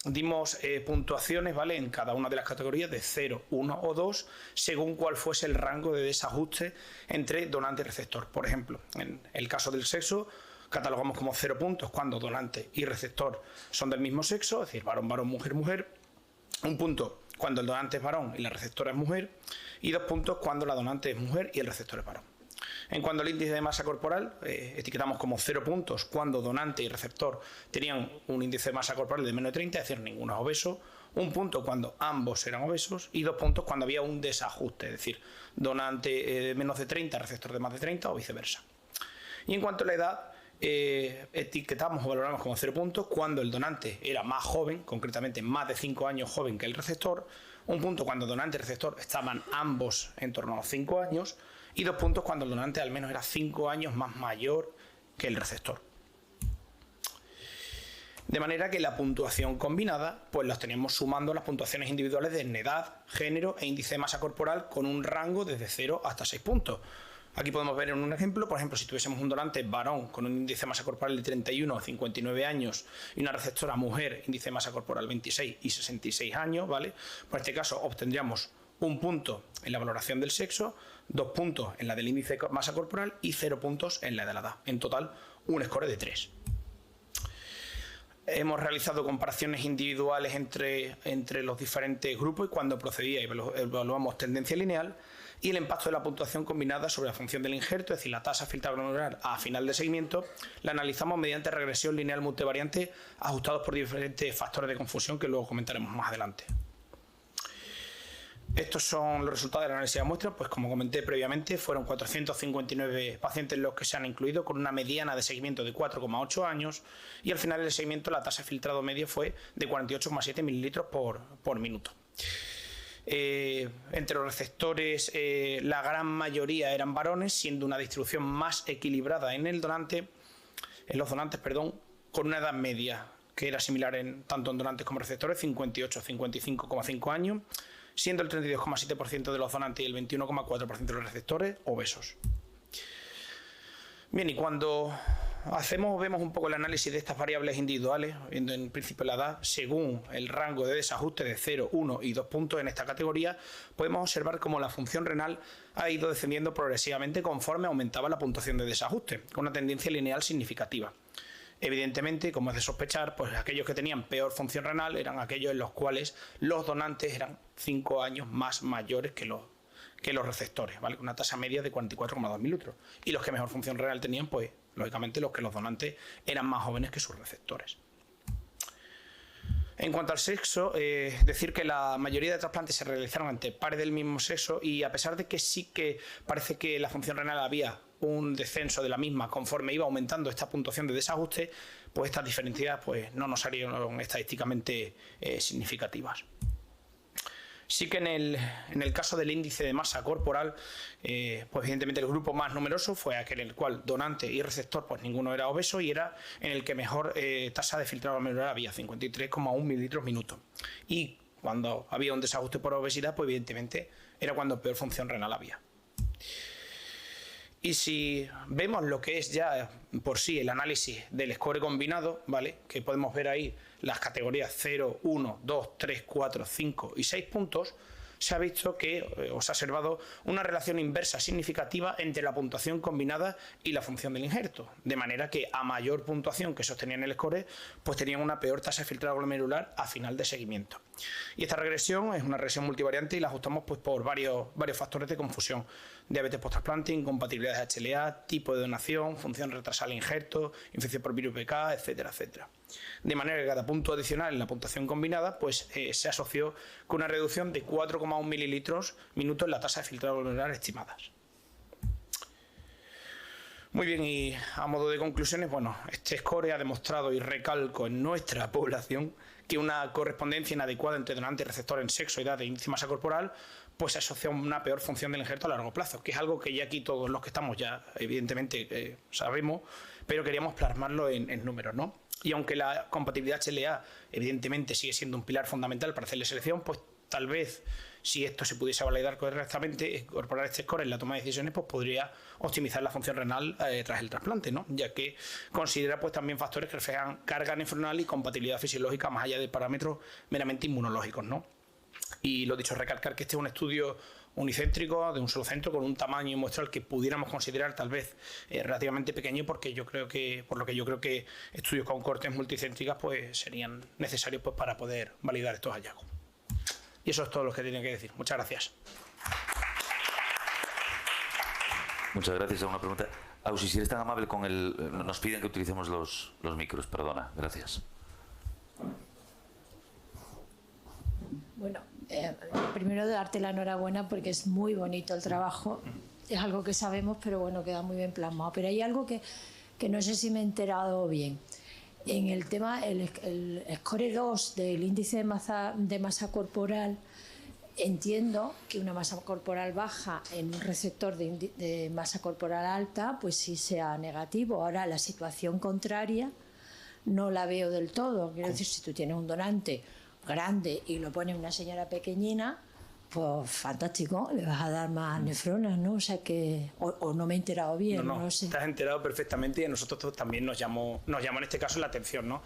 Dimos puntuaciones, ¿vale?, en cada una de las categorías de 0, 1 o 2, según cuál fuese el rango de desajuste entre donante y receptor. Por ejemplo, en el caso del sexo, catalogamos como 0 puntos cuando donante y receptor son del mismo sexo, es decir, varón, varón, mujer, mujer. 1 punto cuando el donante es varón y la receptora es mujer. Y 2 puntos cuando la donante es mujer y el receptor es varón. En cuanto al índice de masa corporal, etiquetamos como 0 puntos cuando donante y receptor tenían un índice de masa corporal de menos de 30, es decir, ninguno es obeso. 1 punto cuando ambos eran obesos y 2 puntos cuando había un desajuste, es decir, donante de menos de 30, receptor de más de 30 o viceversa. Y en cuanto a la edad, etiquetamos o valoramos como 0 puntos cuando el donante era más joven, concretamente más de 5 años joven que el receptor. 1 punto cuando donante y receptor estaban ambos en torno a los 5 años. Y 2 puntos cuando el donante al menos era 5 años más mayor que el receptor. De manera que la puntuación combinada, pues las teníamos sumando las puntuaciones individuales de edad, género e índice de masa corporal con un rango desde 0 hasta 6 puntos. Aquí podemos ver en un ejemplo, por ejemplo, si tuviésemos un donante varón con un índice de masa corporal de 31 a 59 años y una receptora mujer, índice de masa corporal 26 y 66 años, ¿vale? Pues en este caso obtendríamos 1 punto en la valoración del sexo, 2 puntos en la del índice de masa corporal y 0 puntos en la de la edad. En total, un score de 3. Hemos realizado comparaciones individuales entre los diferentes grupos y cuando procedía evaluamos tendencia lineal y el impacto de la puntuación combinada sobre la función del injerto, es decir, la tasa filtrada glomerular a final de seguimiento, la analizamos mediante regresión lineal multivariante ajustados por diferentes factores de confusión que luego comentaremos más adelante. Estos son los resultados de la análisis de muestras, pues como comenté previamente, fueron 459 pacientes los que se han incluido con una mediana de seguimiento de 4,8 años y al final del seguimiento la tasa de filtrado medio fue de 48,7 mililitros por minuto. Entre los receptores la gran mayoría eran varones, siendo una distribución más equilibrada en los donantes, con una edad media que era similar tanto en donantes como receptores, 58 a 55,5 años, siendo el 32,7% de los donantes y el 21,4% de los receptores obesos. Bien, y cuando vemos un poco el análisis de estas variables individuales, viendo en principio la edad, según el rango de desajuste de 0, 1 y 2 puntos en esta categoría, podemos observar cómo la función renal ha ido descendiendo progresivamente conforme aumentaba la puntuación de desajuste, con una tendencia lineal significativa. Evidentemente, como es de sospechar, pues aquellos que tenían peor función renal eran aquellos en los cuales los donantes eran 5 años más mayores que que los receptores, ¿vale? Una tasa media de 44,2 mililitros. Y los que mejor función renal tenían, pues, lógicamente, los que los donantes eran más jóvenes que sus receptores. En cuanto al sexo, decir que la mayoría de trasplantes se realizaron ante pares del mismo sexo, y a pesar de que sí que parece que la función renal había un descenso de la misma conforme iba aumentando esta puntuación de desajuste, pues estas diferencias pues, no nos salieron estadísticamente significativas. Sí que en el caso del índice de masa corporal, pues evidentemente el grupo más numeroso fue aquel en el cual donante y receptor, pues ninguno era obeso, y era en el que mejor tasa de filtrado glomerular había, 53,1 mililitros minuto. Y cuando había un desajuste por obesidad, pues evidentemente era cuando peor función renal había. Y si vemos lo que es ya por sí el análisis del score combinado, ¿vale? Que podemos ver ahí las categorías 0, 1, 2, 3, 4, 5 y 6 puntos, se ha visto que os ha observado una relación inversa significativa entre la puntuación combinada y la función del injerto, de manera que a mayor puntuación que sostenían el score, pues tenían una peor tasa de filtrado glomerular a final de seguimiento. Y esta regresión es una regresión multivariante y la ajustamos pues por varios factores de confusión: diabetes post-trasplante, incompatibilidad de HLA, tipo de donación, función retrasada del injerto, infección por virus BK, etcétera, etcétera. De manera que cada punto adicional en la puntuación combinada pues se asoció con una reducción de 4,1 mililitros minuto en la tasa de filtrado glomerular estimadas. Muy bien, y a modo de conclusiones, bueno, este score ha demostrado, y recalco en nuestra población, que una correspondencia inadecuada entre donante y receptor en sexo, edad e índice de masa corporal pues se asocia a una peor función del injerto a largo plazo, que es algo que ya aquí todos los que estamos ya evidentemente sabemos, pero queríamos plasmarlo en números, ¿no? Y aunque la compatibilidad HLA evidentemente sigue siendo un pilar fundamental para hacerle selección, pues tal vez si esto se pudiese validar correctamente, incorporar este score en la toma de decisiones, pues podría optimizar la función renal tras el trasplante, ¿no? Ya que considera pues también factores que reflejan carga nefronal y compatibilidad fisiológica más allá de parámetros meramente inmunológicos, ¿no? Y lo dicho, recalcar que este es un estudio unicéntrico de un solo centro con un tamaño muestral que pudiéramos considerar tal vez relativamente pequeño, porque yo creo que, por lo que yo creo que estudios con cortes multicéntricas pues serían necesarios pues para poder validar estos hallazgos. Y eso es todo lo que tenía que decir. Muchas gracias. Muchas gracias. Una pregunta. Ausi, si eres tan amable con el... Nos piden que utilicemos los micros, perdona. Gracias. Bueno, primero darte la enhorabuena porque es muy bonito el trabajo. Es algo que sabemos, pero bueno, queda muy bien plasmado. Pero hay algo que no sé si me he enterado bien. En el tema, el score 2 del índice de masa corporal, entiendo que una masa corporal baja en un receptor de masa corporal alta, pues sí sea negativo. Ahora, la situación contraria no la veo del todo. Quiero decir, si tú tienes un donante grande y lo pones una señora pequeñina, pues fantástico, le vas a dar más nefronas, ¿no? O sea que, o no me he enterado bien, no lo sé. Estás enterado perfectamente, y a nosotros también nos llamó en este caso la atención, ¿no?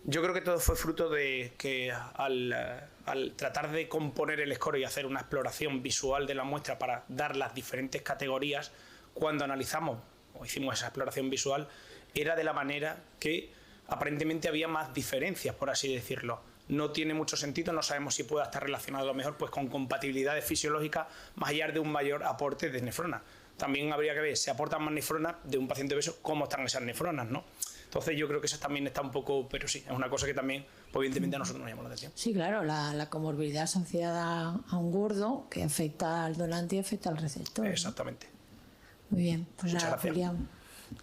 Yo creo que todo fue fruto de que al tratar de componer el score y hacer una exploración visual de la muestra para dar las diferentes categorías, cuando analizamos o hicimos esa exploración visual, era de la manera que aparentemente había más diferencias, por así decirlo. No tiene mucho sentido, no sabemos si pueda estar relacionado a lo mejor pues con compatibilidades fisiológicas más allá de un mayor aporte de nefronas. También habría que ver si aportan más nefronas de un paciente obeso, cómo están esas nefronas, ¿no? Entonces yo creo que eso también está un poco, pero sí, es una cosa que también pues, evidentemente a nosotros nos llamó la atención. Sí, claro, la comorbilidad asociada a un gordo que afecta al donante y afecta al receptor. Exactamente. ¿No? Muy bien, pues muchas nada, gracias. Julián.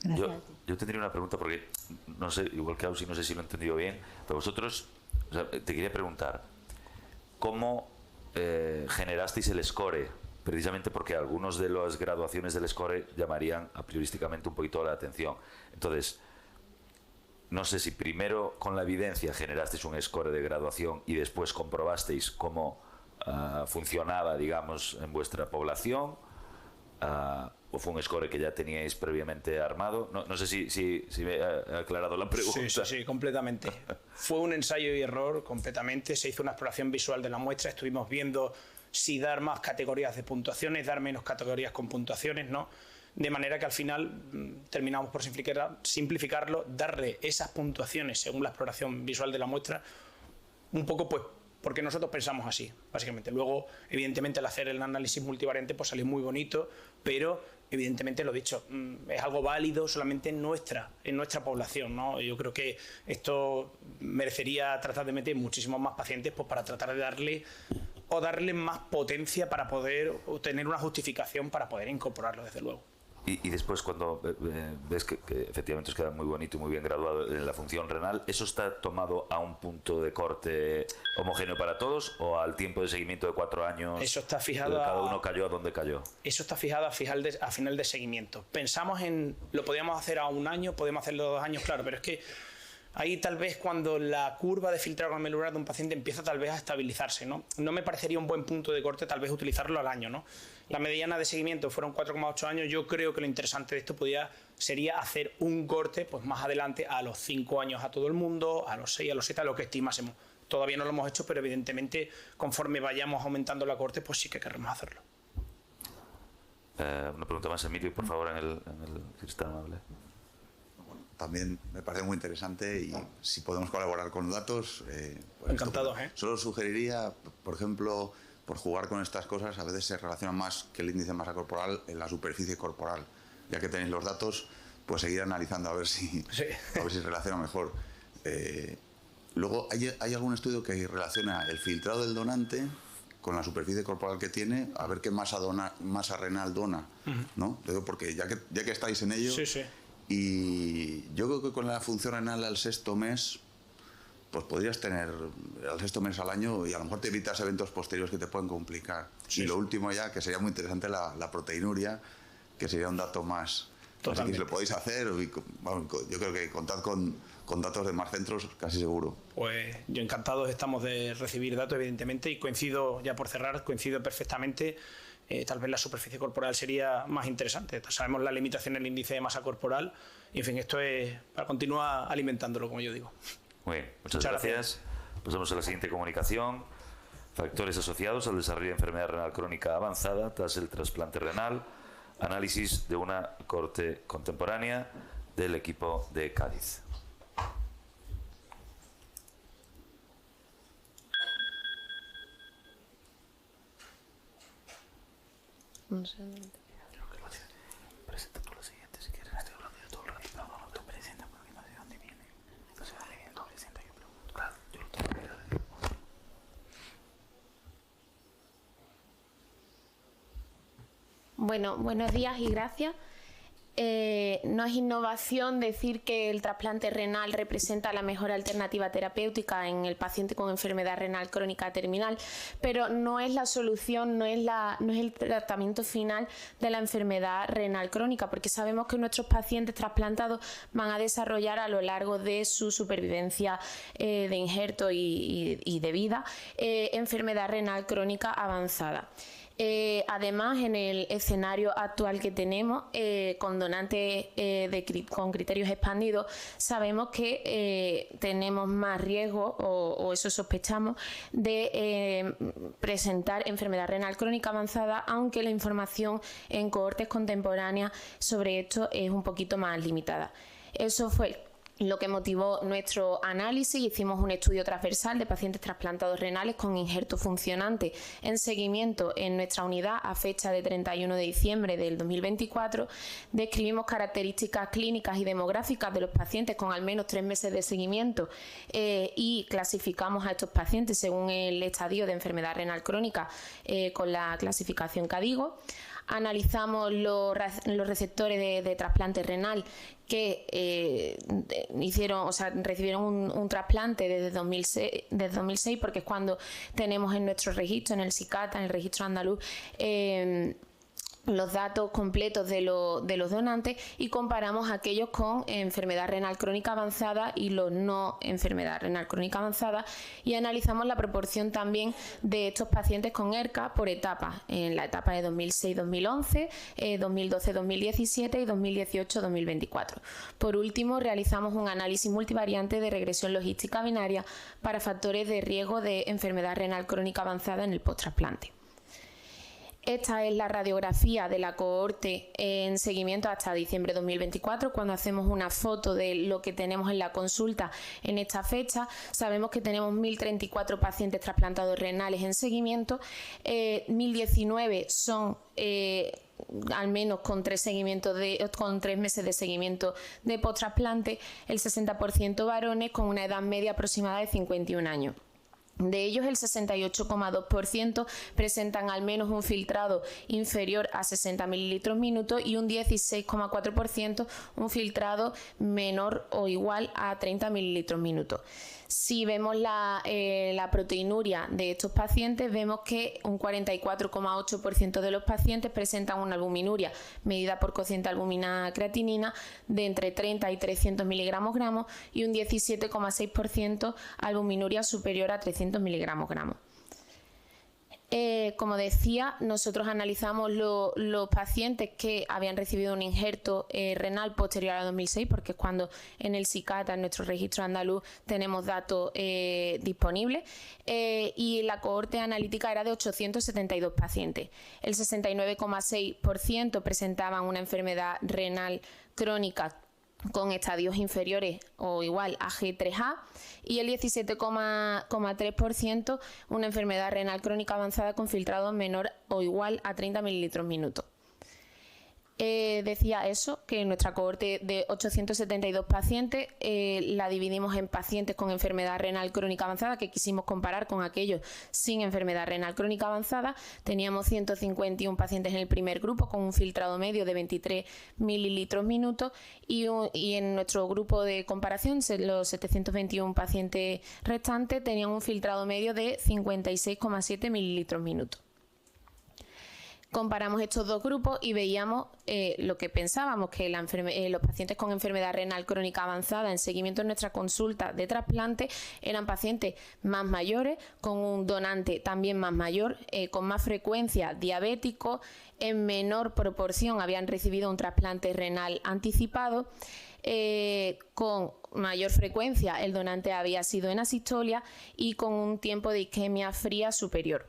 Gracias a ti. Yo tendría una pregunta porque, no sé, igual que Ausi, no sé si lo he entendido bien, pero vosotros, o sea, te quería preguntar, ¿cómo generasteis el score? Precisamente porque algunos de las graduaciones del score llamarían a priorísticamente un poquito la atención. Entonces, no sé si primero con la evidencia generasteis un score de graduación y después comprobasteis cómo funcionaba, digamos, en vuestra población, o fue un score que ya teníais previamente armado. No sé si me he aclarado la pregunta. Sí, completamente. Fue un ensayo y error completamente. Se hizo una exploración visual de la muestra, estuvimos viendo si dar más categorías de puntuaciones, dar menos categorías con puntuaciones, ¿no? De manera que al final terminamos por simplificarlo, darle esas puntuaciones según la exploración visual de la muestra, un poco pues porque nosotros pensamos así, básicamente. Luego, evidentemente, al hacer el análisis multivariante pues salió muy bonito, pero evidentemente, lo dicho, es algo válido solamente en nuestra población, ¿no? Yo creo que esto merecería tratar de meter muchísimos más pacientes pues para tratar de darle más potencia para poder tener una justificación para poder incorporarlo, desde luego. Y después, cuando ves que efectivamente os queda muy bonito y muy bien graduado en la función renal, ¿eso está tomado a un punto de corte homogéneo para todos o al tiempo de seguimiento de 4 años? Eso está fijado cada uno cayó a donde cayó. Eso está fijado a final de seguimiento. Pensamos lo podíamos hacer a 1 año, podemos hacerlo a 2 años, claro, pero es que ahí tal vez cuando la curva de filtrado glomerular de un paciente empieza tal vez a estabilizarse, ¿no? No me parecería un buen punto de corte tal vez utilizarlo al año, ¿no? La mediana de seguimiento fueron 4,8 años. Yo creo que lo interesante de esto sería hacer un corte pues más adelante a los 5 años a todo el mundo, a los 6, a los 7, a lo que estimásemos. Todavía no lo hemos hecho, pero evidentemente conforme vayamos aumentando la corte, pues sí que queremos hacerlo. Una pregunta más, Emilio, por favor, si está amable. También me parece muy interesante y si podemos colaborar con datos... pues encantados, ¿eh? Solo sugeriría, por ejemplo, por jugar con estas cosas, a veces se relaciona más que el índice de masa corporal en la superficie corporal. Ya que tenéis los datos, pues seguir analizando a ver si relaciona mejor. Luego, hay algún estudio que relaciona el filtrado del donante con la superficie corporal que tiene, a ver qué masa renal dona, ¿no? Porque ya que estáis en ello... Sí. Y yo creo que con la función renal al 6º mes, pues podrías tener al 6º mes al año y a lo mejor te evitas eventos posteriores que te pueden complicar. Sí. Y lo último ya, que sería muy interesante, la proteinuria, que sería un dato más. Así que si lo podéis hacer, yo creo que contad con datos de más centros, casi seguro. Pues yo encantados estamos de recibir datos, evidentemente, y coincido, ya por cerrar, perfectamente. Tal vez la superficie corporal sería más interesante. Sabemos la limitación del índice de masa corporal y, en fin, esto es para continuar alimentándolo, como yo digo. Muy bien, muchas gracias. Pasamos a la siguiente comunicación. Factores asociados al desarrollo de enfermedad renal crónica avanzada tras el trasplante renal. Análisis de una corte contemporánea del equipo de Cádiz. No sé. Presenta tú la siguiente si quieres. Estoy hablando yo todo el rato. No, tú presenta porque no sé dónde viene. No sé dónde viene. Tú presenta, yo pregunto. Claro, yo lo tengo que mirar. Bueno, buenos días y gracias. No es innovación decir que el trasplante renal representa la mejor alternativa terapéutica en el paciente con enfermedad renal crónica terminal, pero no es la solución, no es el tratamiento final de la enfermedad renal crónica, porque sabemos que nuestros pacientes trasplantados van a desarrollar a lo largo de su supervivencia de injerto y de vida enfermedad renal crónica avanzada. Además, en el escenario actual que tenemos, con donantes con criterios expandidos, sabemos que tenemos más riesgo, o eso sospechamos, de presentar enfermedad renal crónica avanzada, aunque la información en cohortes contemporáneas sobre esto es un poquito más limitada. Eso fue lo que motivó nuestro análisis. Hicimos un estudio transversal de pacientes trasplantados renales con injerto funcionante en seguimiento en nuestra unidad a fecha de 31 de diciembre del 2024. Describimos características clínicas y demográficas de los pacientes con al menos 3 meses de seguimiento y clasificamos a estos pacientes según el estadio de enfermedad renal crónica con la clasificación CADIGO. Analizamos los receptores de trasplante renal que recibieron un trasplante desde 2006, porque es cuando tenemos en nuestro registro, en el SICATA, en el registro andaluz, los datos completos de los donantes, y comparamos aquellos con enfermedad renal crónica avanzada y los no enfermedad renal crónica avanzada, y analizamos la proporción también de estos pacientes con ERCA por etapas, en la etapa de 2006-2011, 2012-2017 y 2018-2024. Por último, realizamos un análisis multivariante de regresión logística binaria para factores de riesgo de enfermedad renal crónica avanzada en el posttrasplante. Esta es la radiografía de la cohorte en seguimiento hasta diciembre de 2024. Cuando hacemos una foto de lo que tenemos en la consulta en esta fecha, sabemos que tenemos 1.034 pacientes trasplantados renales en seguimiento, 1.019 son al menos con 3 meses de seguimiento de post-trasplante, el 60% varones con una edad media aproximada de 51 años. De ellos, el 68,2% presentan al menos un filtrado inferior a 60 mililitros minuto y un 16,4% un filtrado menor o igual a 30 mililitros minuto. Si vemos la proteinuria de estos pacientes, vemos que un 44,8% de los pacientes presentan una albuminuria medida por cociente albumina creatinina de entre 30 y 300 miligramos gramos y un 17,6% albuminuria superior a 300 miligramos gramos. Como decía, nosotros analizamos los pacientes que habían recibido un injerto renal posterior a 2006, porque es cuando en el SICATA, en nuestro registro andaluz, tenemos datos disponibles, y la cohorte analítica era de 872 pacientes. El 69,6% presentaban una enfermedad renal crónica con estadios inferiores o igual a G3A y el 17,3% una enfermedad renal crónica avanzada con filtrado menor o igual a 30 mililitros minuto. Decía eso, que en nuestra cohorte de 872 pacientes la dividimos en pacientes con enfermedad renal crónica avanzada, que quisimos comparar con aquellos sin enfermedad renal crónica avanzada. Teníamos 151 pacientes en el primer grupo con un filtrado medio de 23 mililitros minuto y en nuestro grupo de comparación, los 721 pacientes restantes tenían un filtrado medio de 56,7 mililitros minuto. Comparamos estos dos grupos y veíamos lo que pensábamos, que los pacientes con enfermedad renal crónica avanzada en seguimiento en nuestra consulta de trasplante eran pacientes más mayores, con un donante también más mayor, con más frecuencia diabético, en menor proporción habían recibido un trasplante renal anticipado, con mayor frecuencia el donante había sido en asistolia y con un tiempo de isquemia fría superior.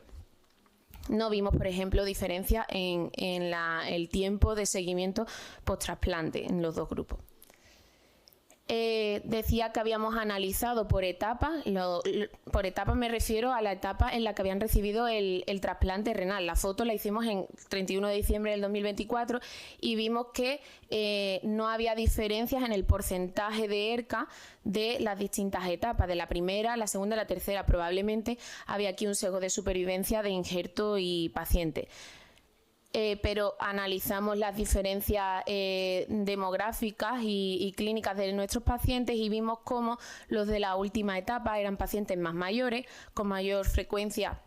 No vimos, por ejemplo, diferencia en el tiempo de seguimiento post-trasplante en los dos grupos. Decía que habíamos analizado por etapas. Por etapas me refiero a la etapa en la que habían recibido el trasplante renal. La foto la hicimos en 31 de diciembre del 2024 y vimos que no había diferencias en el porcentaje de ERCA de las distintas etapas, de la primera, la segunda y la tercera. Probablemente había aquí un sesgo de supervivencia de injerto y paciente. Pero analizamos las diferencias demográficas y clínicas de nuestros pacientes y vimos cómo los de la última etapa eran pacientes más mayores, con mayor frecuencia.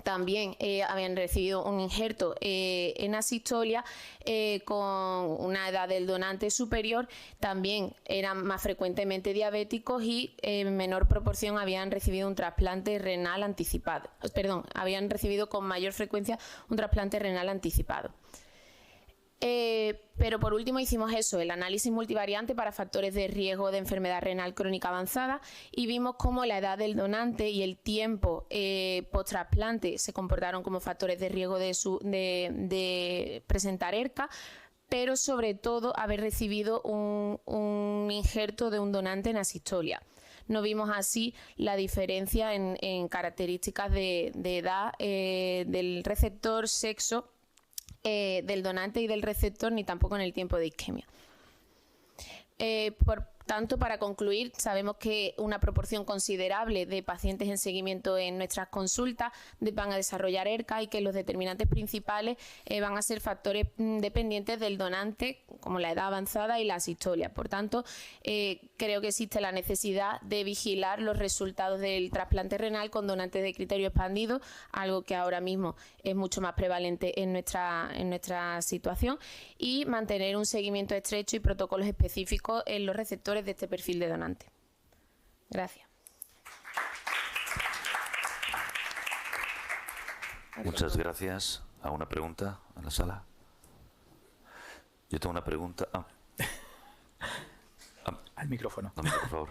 También habían recibido un injerto en asistolia con una edad del donante superior, también eran más frecuentemente diabéticos y en menor proporción habían recibido un trasplante renal anticipado. Habían recibido con mayor frecuencia un trasplante renal anticipado. Pero por último hicimos eso, el análisis multivariante para factores de riesgo de enfermedad renal crónica avanzada y vimos cómo la edad del donante y el tiempo post-trasplante se comportaron como factores de riesgo de presentar ERCA, pero sobre todo haber recibido un injerto de un donante en asistolia. No vimos así la diferencia en características de edad, del receptor, sexo, del donante y del receptor, ni tampoco en el tiempo de isquemia. Por tanto, para concluir, sabemos que una proporción considerable de pacientes en seguimiento en nuestras consultas van a desarrollar ERCA y que los determinantes principales van a ser factores dependientes del donante, como la edad avanzada y la asistolia. Por tanto, creo que existe la necesidad de vigilar los resultados del trasplante renal con donantes de criterio expandido, algo que ahora mismo es mucho más prevalente en nuestra situación, y mantener un seguimiento estrecho y protocolos específicos en los receptores de este perfil de donante. Gracias. Muchas gracias. ¿Alguna pregunta en la sala? Yo tengo una pregunta. Al micrófono. Por favor.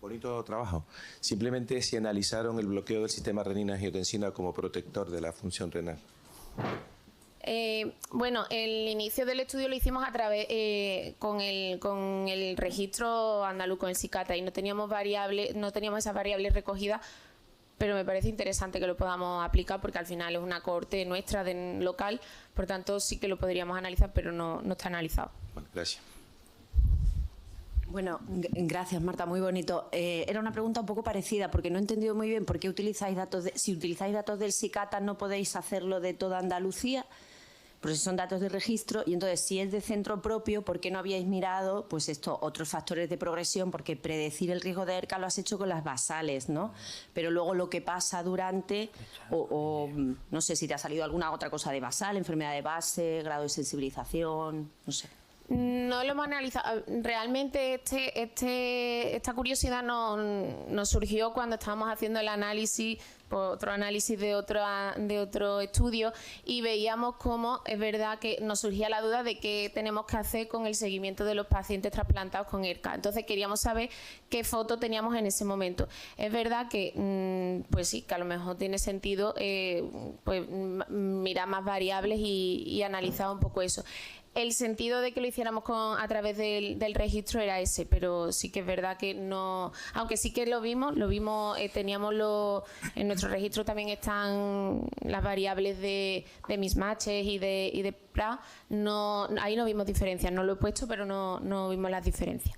Bonito trabajo. Simplemente si analizaron el bloqueo del sistema renina-angiotensina como protector de la función renal. Bueno, el inicio del estudio lo hicimos a través con el registro andaluz, con el SICATA, y no teníamos esas variables recogidas, pero me parece interesante que lo podamos aplicar porque al final es una cohorte nuestra local, por tanto sí que lo podríamos analizar, pero no está analizado. Bueno, gracias. Bueno, gracias Marta, muy bonito. Era una pregunta un poco parecida porque no he entendido muy bien por qué utilizáis si utilizáis datos del SICATA no podéis hacerlo de toda Andalucía, pero si son datos de registro, y entonces si es de centro propio, ¿por qué no habíais mirado pues otros factores de progresión? Porque predecir el riesgo de ERCA lo has hecho con las basales, ¿no? Pero luego lo que pasa durante, o no sé si te ha salido alguna otra cosa de basal, enfermedad de base, grado de sensibilización, no sé. No lo hemos analizado. Realmente esta curiosidad nos surgió cuando estábamos haciendo el análisis, otro análisis de otro estudio, y veíamos cómo es verdad que nos surgía la duda de qué tenemos que hacer con el seguimiento de los pacientes trasplantados con ERCA. Entonces queríamos saber qué foto teníamos en ese momento. Es verdad que pues sí, que a lo mejor tiene sentido pues mirar más variables y analizar un poco eso. El sentido de que lo hiciéramos a través del registro era ese, pero sí que es verdad que no, aunque sí que lo vimos, teníamos en nuestro registro también están las variables de mismatches y de PRA, ahí no vimos diferencias, no lo he puesto, pero no vimos las diferencias.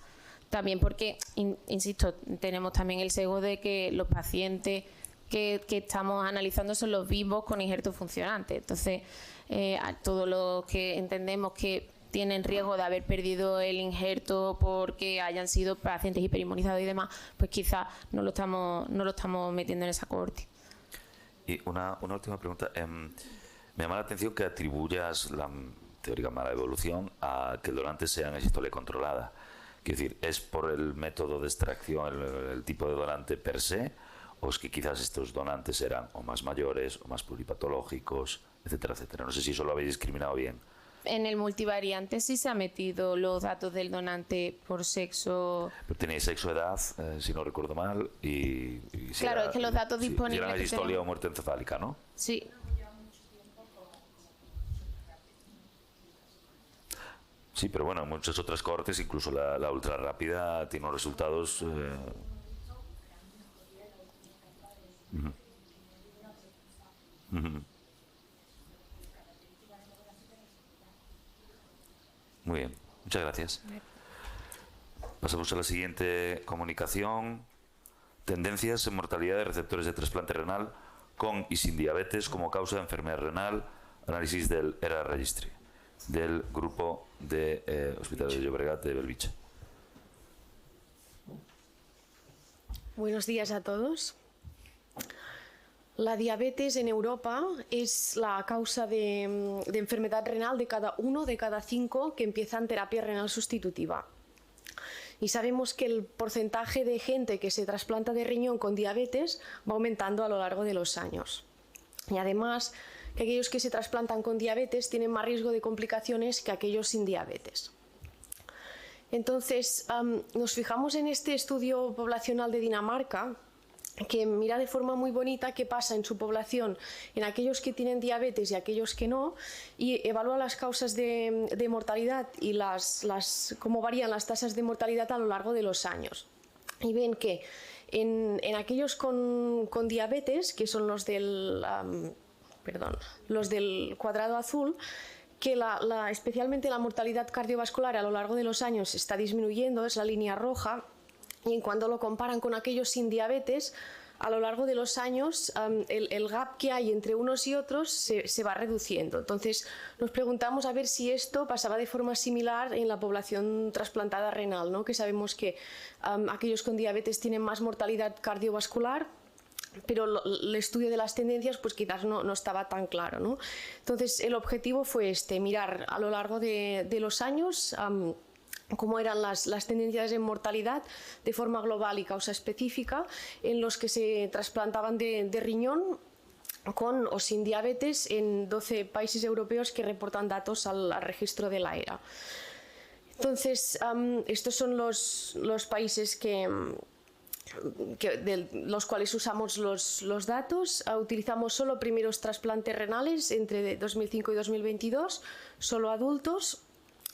También porque, insisto, tenemos también el sesgo de que los pacientes que estamos analizando son los vivos con injerto funcionante. Entonces, a todos los que entendemos que tienen riesgo de haber perdido el injerto porque hayan sido pacientes hiperinmunizados y demás, pues quizás no lo estamos metiendo en esa cohorte. Y una última pregunta. Me llama la atención que atribuyas la teórica mala evolución a que el donante sea en sistole controlada. Quiero decir, ¿es por el método de extracción, el tipo de donante per se, o es que quizás estos donantes eran o más mayores o más pluripatológicos, etcétera, etcétera? No sé si eso lo habéis discriminado bien. En el multivariante sí se han metido los datos del donante por sexo. Pero tenéis sexo, edad, si no recuerdo mal, y si claro, es que los datos disponibles. Si eran distolia o muerte encefálica, ¿no? Sí. Sí, pero bueno, en muchas otras cohortes, incluso la ultra rápida, tiene unos resultados. Muy bien, muchas gracias. Pasamos a la siguiente comunicación. Tendencias en mortalidad de receptores de trasplante renal con y sin diabetes como causa de enfermedad renal. Análisis del ERA Registry, del grupo de Hospital de Llobregat de Bellvitge. Buenos días a todos. La diabetes en Europa es la causa de enfermedad renal de cada 1 de cada 5 que empiezan terapia renal sustitutiva. Y sabemos que el porcentaje de gente que se trasplanta de riñón con diabetes va aumentando a lo largo de los años. Y además, que aquellos que se trasplantan con diabetes tienen más riesgo de complicaciones que aquellos sin diabetes. Entonces, nos fijamos en este estudio poblacional de Dinamarca, que mira de forma muy bonita qué pasa en su población, en aquellos que tienen diabetes y aquellos que no, y evalúa las causas de mortalidad y cómo varían las tasas de mortalidad a lo largo de los años. Y ven que en aquellos con diabetes, que son los del cuadrado azul, que especialmente la mortalidad cardiovascular a lo largo de los años está disminuyendo, es la línea roja, y en cuando lo comparan con aquellos sin diabetes, a lo largo de los años el gap que hay entre unos y otros se va reduciendo. Entonces nos preguntamos a ver si esto pasaba de forma similar en la población trasplantada renal, ¿no? Que sabemos que aquellos con diabetes tienen más mortalidad cardiovascular, pero el estudio de las tendencias pues quizás no estaba tan claro, ¿no? Entonces el objetivo fue mirar a lo largo de los años cómo eran las tendencias en mortalidad de forma global y causa específica en los que se trasplantaban de riñón con o sin diabetes en 12 países europeos que reportan datos al registro de la ERA. Entonces, estos son los países que de los cuales usamos los datos. Utilizamos solo primeros trasplantes renales entre 2005 y 2022, solo adultos.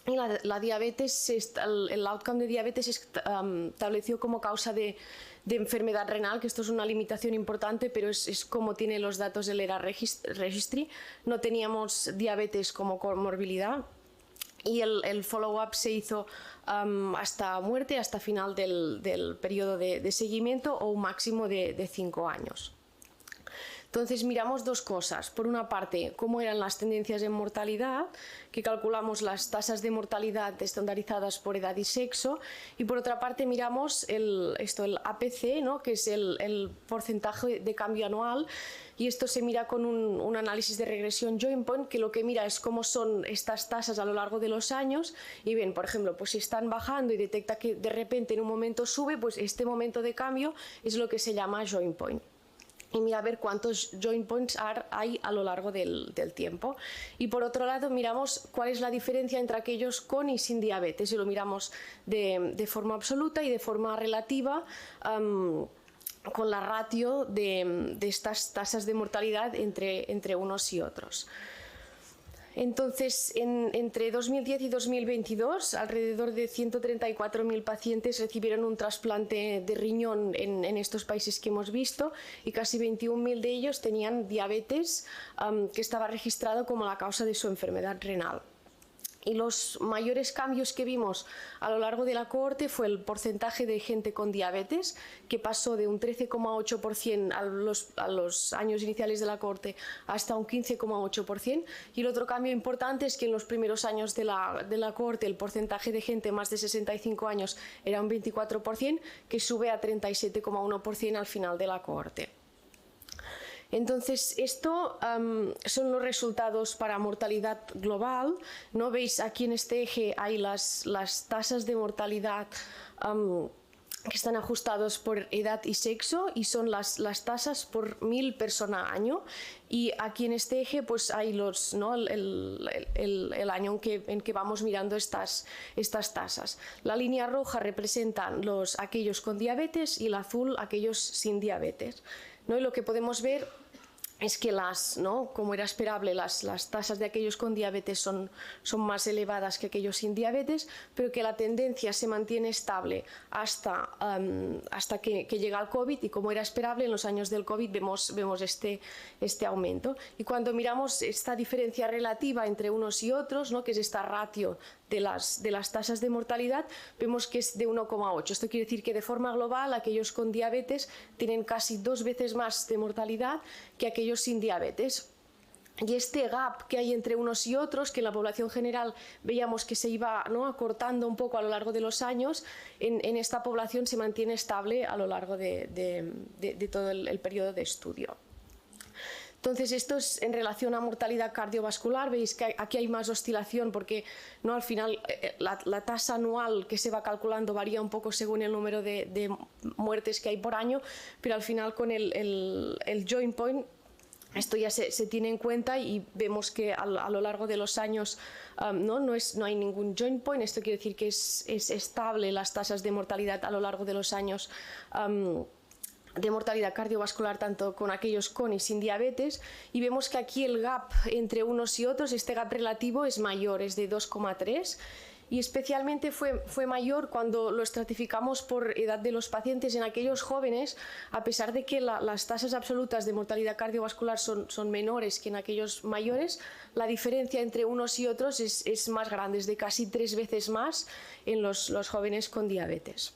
Y la diabetes, el outcome de diabetes estableció como causa de enfermedad renal, que esto es una limitación importante, pero es como tiene los datos del ERA Registry. No teníamos diabetes como comorbilidad. Y el follow-up se hizo hasta muerte, hasta final del periodo de seguimiento, o un máximo de 5 años. Entonces miramos dos cosas. Por una parte, cómo eran las tendencias en mortalidad, que calculamos las tasas de mortalidad estandarizadas por edad y sexo, y por otra parte miramos el APC, ¿no?, que es el porcentaje de cambio anual, y esto se mira con un análisis de regresión joint point, que lo que mira es cómo son estas tasas a lo largo de los años, y ven, por ejemplo, pues si están bajando y detecta que de repente en un momento sube, pues este momento de cambio es lo que se llama joint point. Y mira a ver cuántos joint points hay a lo largo del tiempo. Y por otro lado miramos cuál es la diferencia entre aquellos con y sin diabetes, y lo miramos de forma absoluta y de forma relativa, con la ratio de estas tasas de mortalidad entre unos y otros. Entonces, entre 2010 y 2022, alrededor de 134.000 pacientes recibieron un trasplante de riñón en estos países que hemos visto, y casi 21.000 de ellos tenían diabetes, que estaba registrado como la causa de su enfermedad renal. Y los mayores cambios que vimos a lo largo de la cohorte fue el porcentaje de gente con diabetes, que pasó de un 13,8% a los años iniciales de la cohorte hasta un 15,8%. Y el otro cambio importante es que en los primeros años de la cohorte el porcentaje de gente más de 65 años era un 24%, que sube a 37,1% al final de la cohorte. Entonces, esto son los resultados para mortalidad global, ¿no? Veis aquí en este eje hay las tasas de mortalidad que están ajustados por edad y sexo, y son las tasas por 1000 personas año. Y aquí en este eje pues hay el año en que vamos mirando estas tasas. La línea roja representa aquellos con diabetes y el azul aquellos sin diabetes, ¿no? Y lo que podemos ver es que como era esperable, las tasas de aquellos con diabetes son más elevadas que aquellos sin diabetes, pero que la tendencia se mantiene estable hasta que llega el COVID, y como era esperable, en los años del COVID vemos este aumento. Y cuando miramos esta diferencia relativa entre unos y otros, ¿no?, que es esta ratio de las tasas de mortalidad, vemos que es de 1,8. Esto quiere decir que de forma global aquellos con diabetes tienen casi 2 veces más de mortalidad que aquellos sin diabetes. Y este gap que hay entre unos y otros, que en la población general veíamos que se iba, ¿no?, acortando un poco a lo largo de los años, en esta población se mantiene estable a lo largo de todo el periodo de estudio. Entonces, esto es en relación a mortalidad cardiovascular. Veis que aquí hay más oscilación, porque ¿no?, al final la tasa anual que se va calculando varía un poco según el número de muertes que hay por año, pero al final con el joint point esto ya se tiene en cuenta, y vemos que a lo largo de los años no hay ningún joint point. Esto quiere decir que es estable las tasas de mortalidad a lo largo de los años de mortalidad cardiovascular, tanto con aquellos con y sin diabetes, y vemos que aquí el gap entre unos y otros, este gap relativo, es mayor, es de 2,3, y especialmente fue mayor cuando lo estratificamos por edad de los pacientes. En aquellos jóvenes, a pesar de que las tasas absolutas de mortalidad cardiovascular son menores que en aquellos mayores, la diferencia entre unos y otros es más grande, es de casi 3 veces más en los jóvenes con diabetes.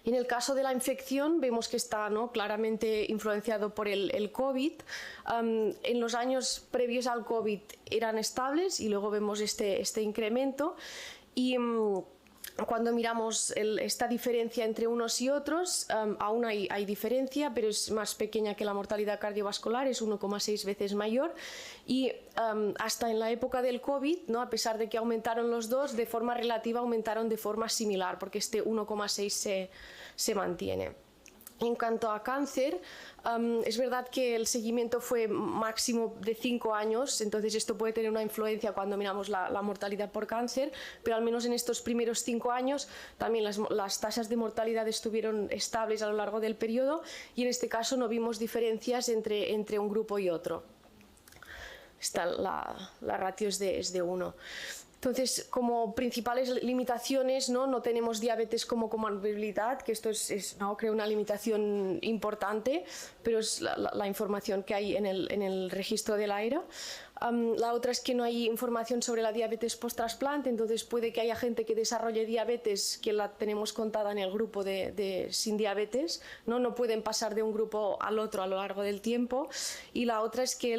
Y en el caso de la infección vemos que está, ¿no?, claramente influenciado por el COVID. En los años previos al COVID eran estables, y luego vemos este incremento. Y cuando miramos esta diferencia entre unos y otros, aún hay diferencia, pero es más pequeña que la mortalidad cardiovascular, es 1,6 veces mayor. Y hasta en la época del COVID, ¿no?, a pesar de que aumentaron los dos, de forma relativa aumentaron de forma similar, porque este 1,6 se mantiene. En cuanto a cáncer, es verdad que el seguimiento fue máximo de 5 años, entonces esto puede tener una influencia cuando miramos la mortalidad por cáncer, pero al menos en estos primeros 5 años también las tasas de mortalidad estuvieron estables a lo largo del periodo y en este caso no vimos diferencias entre un grupo y otro. La ratio es de 1. Entonces, como principales limitaciones, no tenemos diabetes como comorbilidad, que esto es creo una limitación importante, pero es la información que hay en el registro del AERA. La otra es que no hay información sobre la diabetes post-trasplante, entonces puede que haya gente que desarrolle diabetes que la tenemos contada en el grupo de sin diabetes, no pueden pasar de un grupo al otro a lo largo del tiempo. Y la otra es que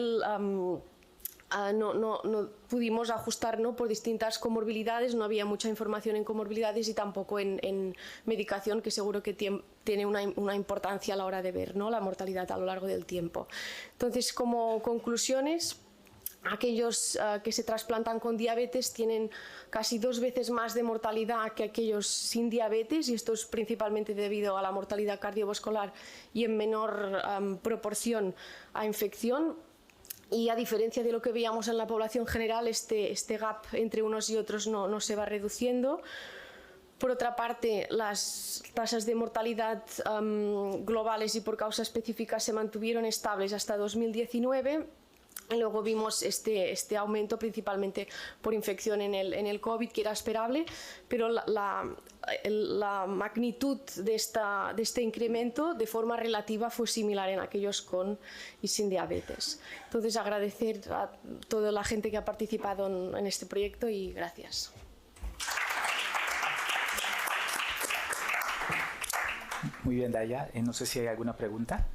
no pudimos ajustar por distintas comorbilidades, no había mucha información en comorbilidades y tampoco en medicación, que seguro que tiene una importancia a la hora de ver la mortalidad a lo largo del tiempo. Entonces, como conclusiones, aquellos que se trasplantan con diabetes tienen casi 2 veces más de mortalidad que aquellos sin diabetes, y esto es principalmente debido a la mortalidad cardiovascular y en menor proporción a infección. Y a diferencia de lo que veíamos en la población general, este gap entre unos y otros no se va reduciendo. Por otra parte, las tasas de mortalidad globales y por causa específica se mantuvieron estables hasta 2019. Y luego vimos este aumento principalmente por infección en el COVID, que era esperable, pero la magnitud de este incremento de forma relativa fue similar en aquellos con y sin diabetes. Entonces, agradecer a toda la gente que ha participado en este proyecto y gracias. Muy bien, Daya. No sé si hay alguna pregunta.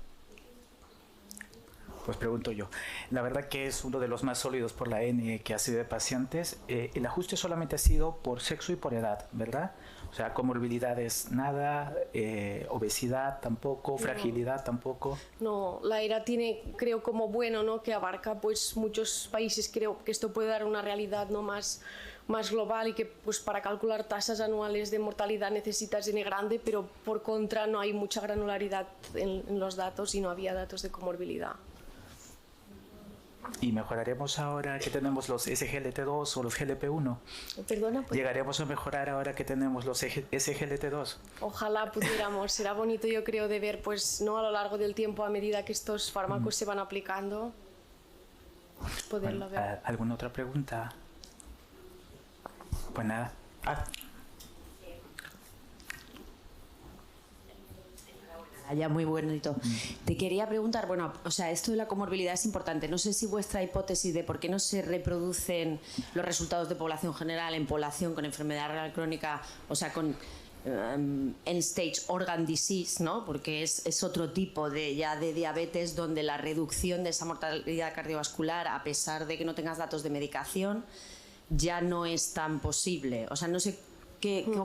Pues pregunto yo. La verdad que es uno de los más sólidos por la N que ha sido de pacientes. El ajuste solamente ha sido por sexo y por edad, ¿verdad? O sea, comorbilidades nada, obesidad tampoco, fragilidad tampoco. No, la ERA tiene, creo, como bueno, que abarca pues muchos países. Creo que esto puede dar una realidad más global y que pues para calcular tasas anuales de mortalidad necesitas N grande, pero por contra no hay mucha granularidad en los datos y no había datos de comorbilidad. ¿Y mejoraremos ahora que tenemos los SGLT2 o los GLP-1? ¿Perdona? Pues, ¿Llegaremos a mejorar ahora que tenemos los SGLT2? Ojalá pudiéramos. Será bonito, yo creo, de ver pues, a lo largo del tiempo, a medida que estos fármacos se van aplicando, poderlo ver. ¿Alguna otra pregunta? Pues nada. Ya, muy bonito. Te quería preguntar, o sea, esto de la comorbilidad es importante. No sé si vuestra hipótesis de por qué no se reproducen los resultados de población general en población con enfermedad renal crónica, o sea, con end-stage organ disease, ¿no? Porque es otro tipo de diabetes donde la reducción de esa mortalidad cardiovascular, a pesar de que no tengas datos de medicación, ya no es tan posible. O sea, no sé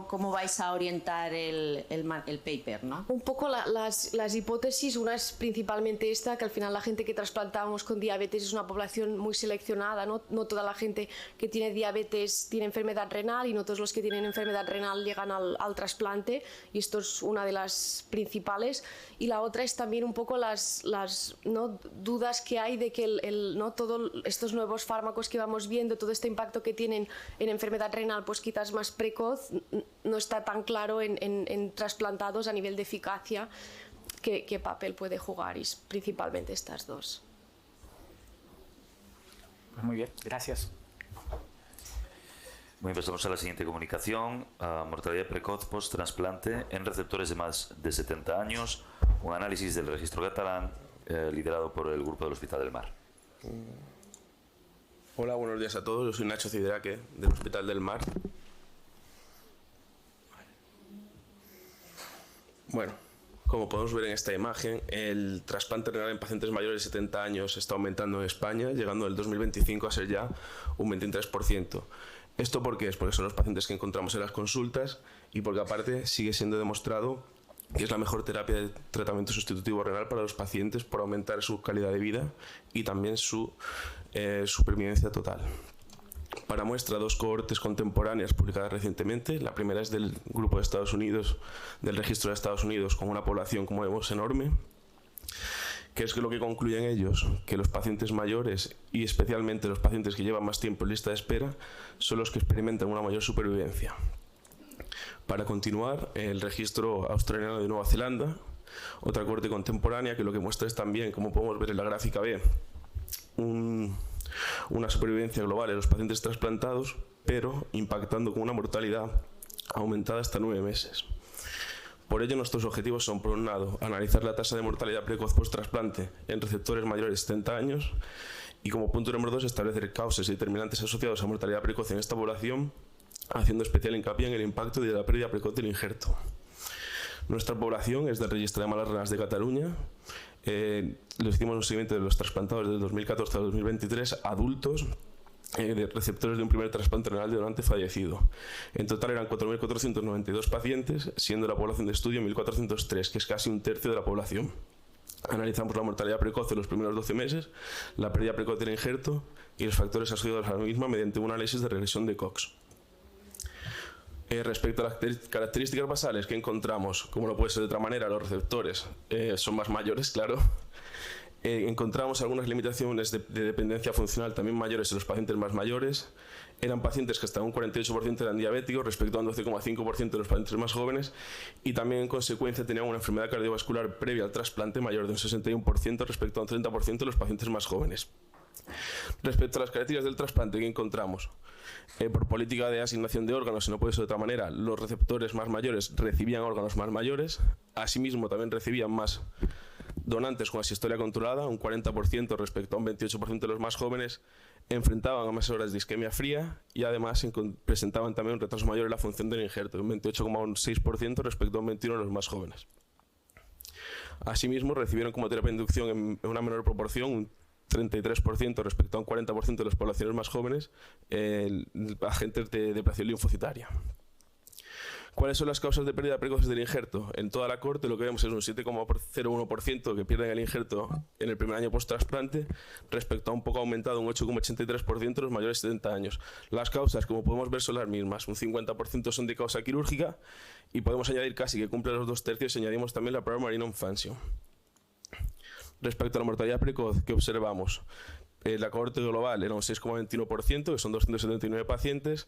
cómo vais a orientar el paper, ¿no? Un poco las hipótesis, una es principalmente esta, que al final la gente que trasplantamos con diabetes es una población muy seleccionada, no toda la gente que tiene diabetes tiene enfermedad renal y no todos los que tienen enfermedad renal llegan al trasplante, y esto es una de las principales. Y la otra es también un poco las dudas que hay de que todos estos nuevos fármacos que vamos viendo, todo este impacto que tienen en enfermedad renal, pues quizás más precoz, no está tan claro en trasplantados a nivel de eficacia qué papel puede jugar, y principalmente estas dos. Pues muy bien, gracias. Muy bien, pasamos a la siguiente comunicación. Mortalidad precoz post-trasplante en receptores de más de 70 años. Un análisis del registro catalán liderado por el grupo del Hospital del Mar. Hola, buenos días a todos. Yo soy Nacho Cideraque, del Hospital del Mar. Bueno, como podemos ver en esta imagen, el trasplante renal en pacientes mayores de 70 años está aumentando en España, llegando en el 2025 a ser ya un 23%. ¿Esto por qué? Es porque son los pacientes que encontramos en las consultas y porque aparte sigue siendo demostrado que es la mejor terapia de tratamiento sustitutivo renal para los pacientes por aumentar su calidad de vida y también su supervivencia total. Para muestra, 2 cohortes contemporáneas publicadas recientemente. La primera es del grupo de Estados Unidos, del registro de Estados Unidos, con una población, como vemos, enorme. ¿Qué es lo que concluyen ellos? Que los pacientes mayores, y especialmente los pacientes que llevan más tiempo en lista de espera, son los que experimentan una mayor supervivencia. Para continuar, el registro australiano de Nueva Zelanda, otra cohorte contemporánea, que lo que muestra es también, como podemos ver en la gráfica B, una supervivencia global en los pacientes trasplantados, pero impactando con una mortalidad aumentada hasta 9 meses. Por ello, nuestros objetivos son, por un lado, analizar la tasa de mortalidad precoz post-trasplante en receptores mayores de 70 años y, como punto número 2, establecer causas y determinantes asociados a mortalidad precoz en esta población, haciendo especial hincapié en el impacto de la pérdida precoz del injerto. Nuestra población es del Registro de Malas Renals de Cataluña. Le hicimos un seguimiento de los trasplantados desde 2014 a 2023, adultos, de receptores de un primer trasplante renal de donante fallecido. En total eran 4.492 pacientes, siendo la población de estudio 1.403, que es casi un tercio de la población. Analizamos la mortalidad precoz de los primeros 12 meses, la pérdida precoz del injerto y los factores asociados a la misma mediante un análisis de regresión de Cox. Respecto a las características basales que encontramos, como no puede ser de otra manera, los receptores son más mayores, claro. Encontramos algunas limitaciones de dependencia funcional también mayores en los pacientes más mayores. Eran pacientes que hasta un 48% eran diabéticos respecto a un 12,5% de los pacientes más jóvenes, y también en consecuencia tenían una enfermedad cardiovascular previa al trasplante mayor de un 61% respecto a un 30% de los pacientes más jóvenes. Respecto a las características del trasplante que encontramos, por política de asignación de órganos, si no puede ser de otra manera, los receptores más mayores recibían órganos más mayores. Asimismo, también recibían más donantes con asistolia controlada, un 40% respecto a un 28% de los más jóvenes. Enfrentaban a más horas de isquemia fría y además presentaban también un retraso mayor en la función del injerto, un 28,6% respecto a un 21% de los más jóvenes. Asimismo, recibieron como terapia de inducción en una menor proporción, un 33% respecto a un 40% de las poblaciones más jóvenes, agentes de depresión linfocitaria. ¿Cuáles son las causas de pérdida precoz del injerto? En toda la corte lo que vemos es un 7,01% que pierden el injerto en el primer año post-trasplante, respecto a un poco aumentado, un 8,83% los mayores de 70 años. Las causas, como podemos ver, son las mismas. Un 50% son de causa quirúrgica y podemos añadir casi que cumple los 2/3 y añadimos también la primary non-function. Respecto a la mortalidad precoz, ¿qué observamos? La cohorte global era un 6,21%, que son 279 pacientes.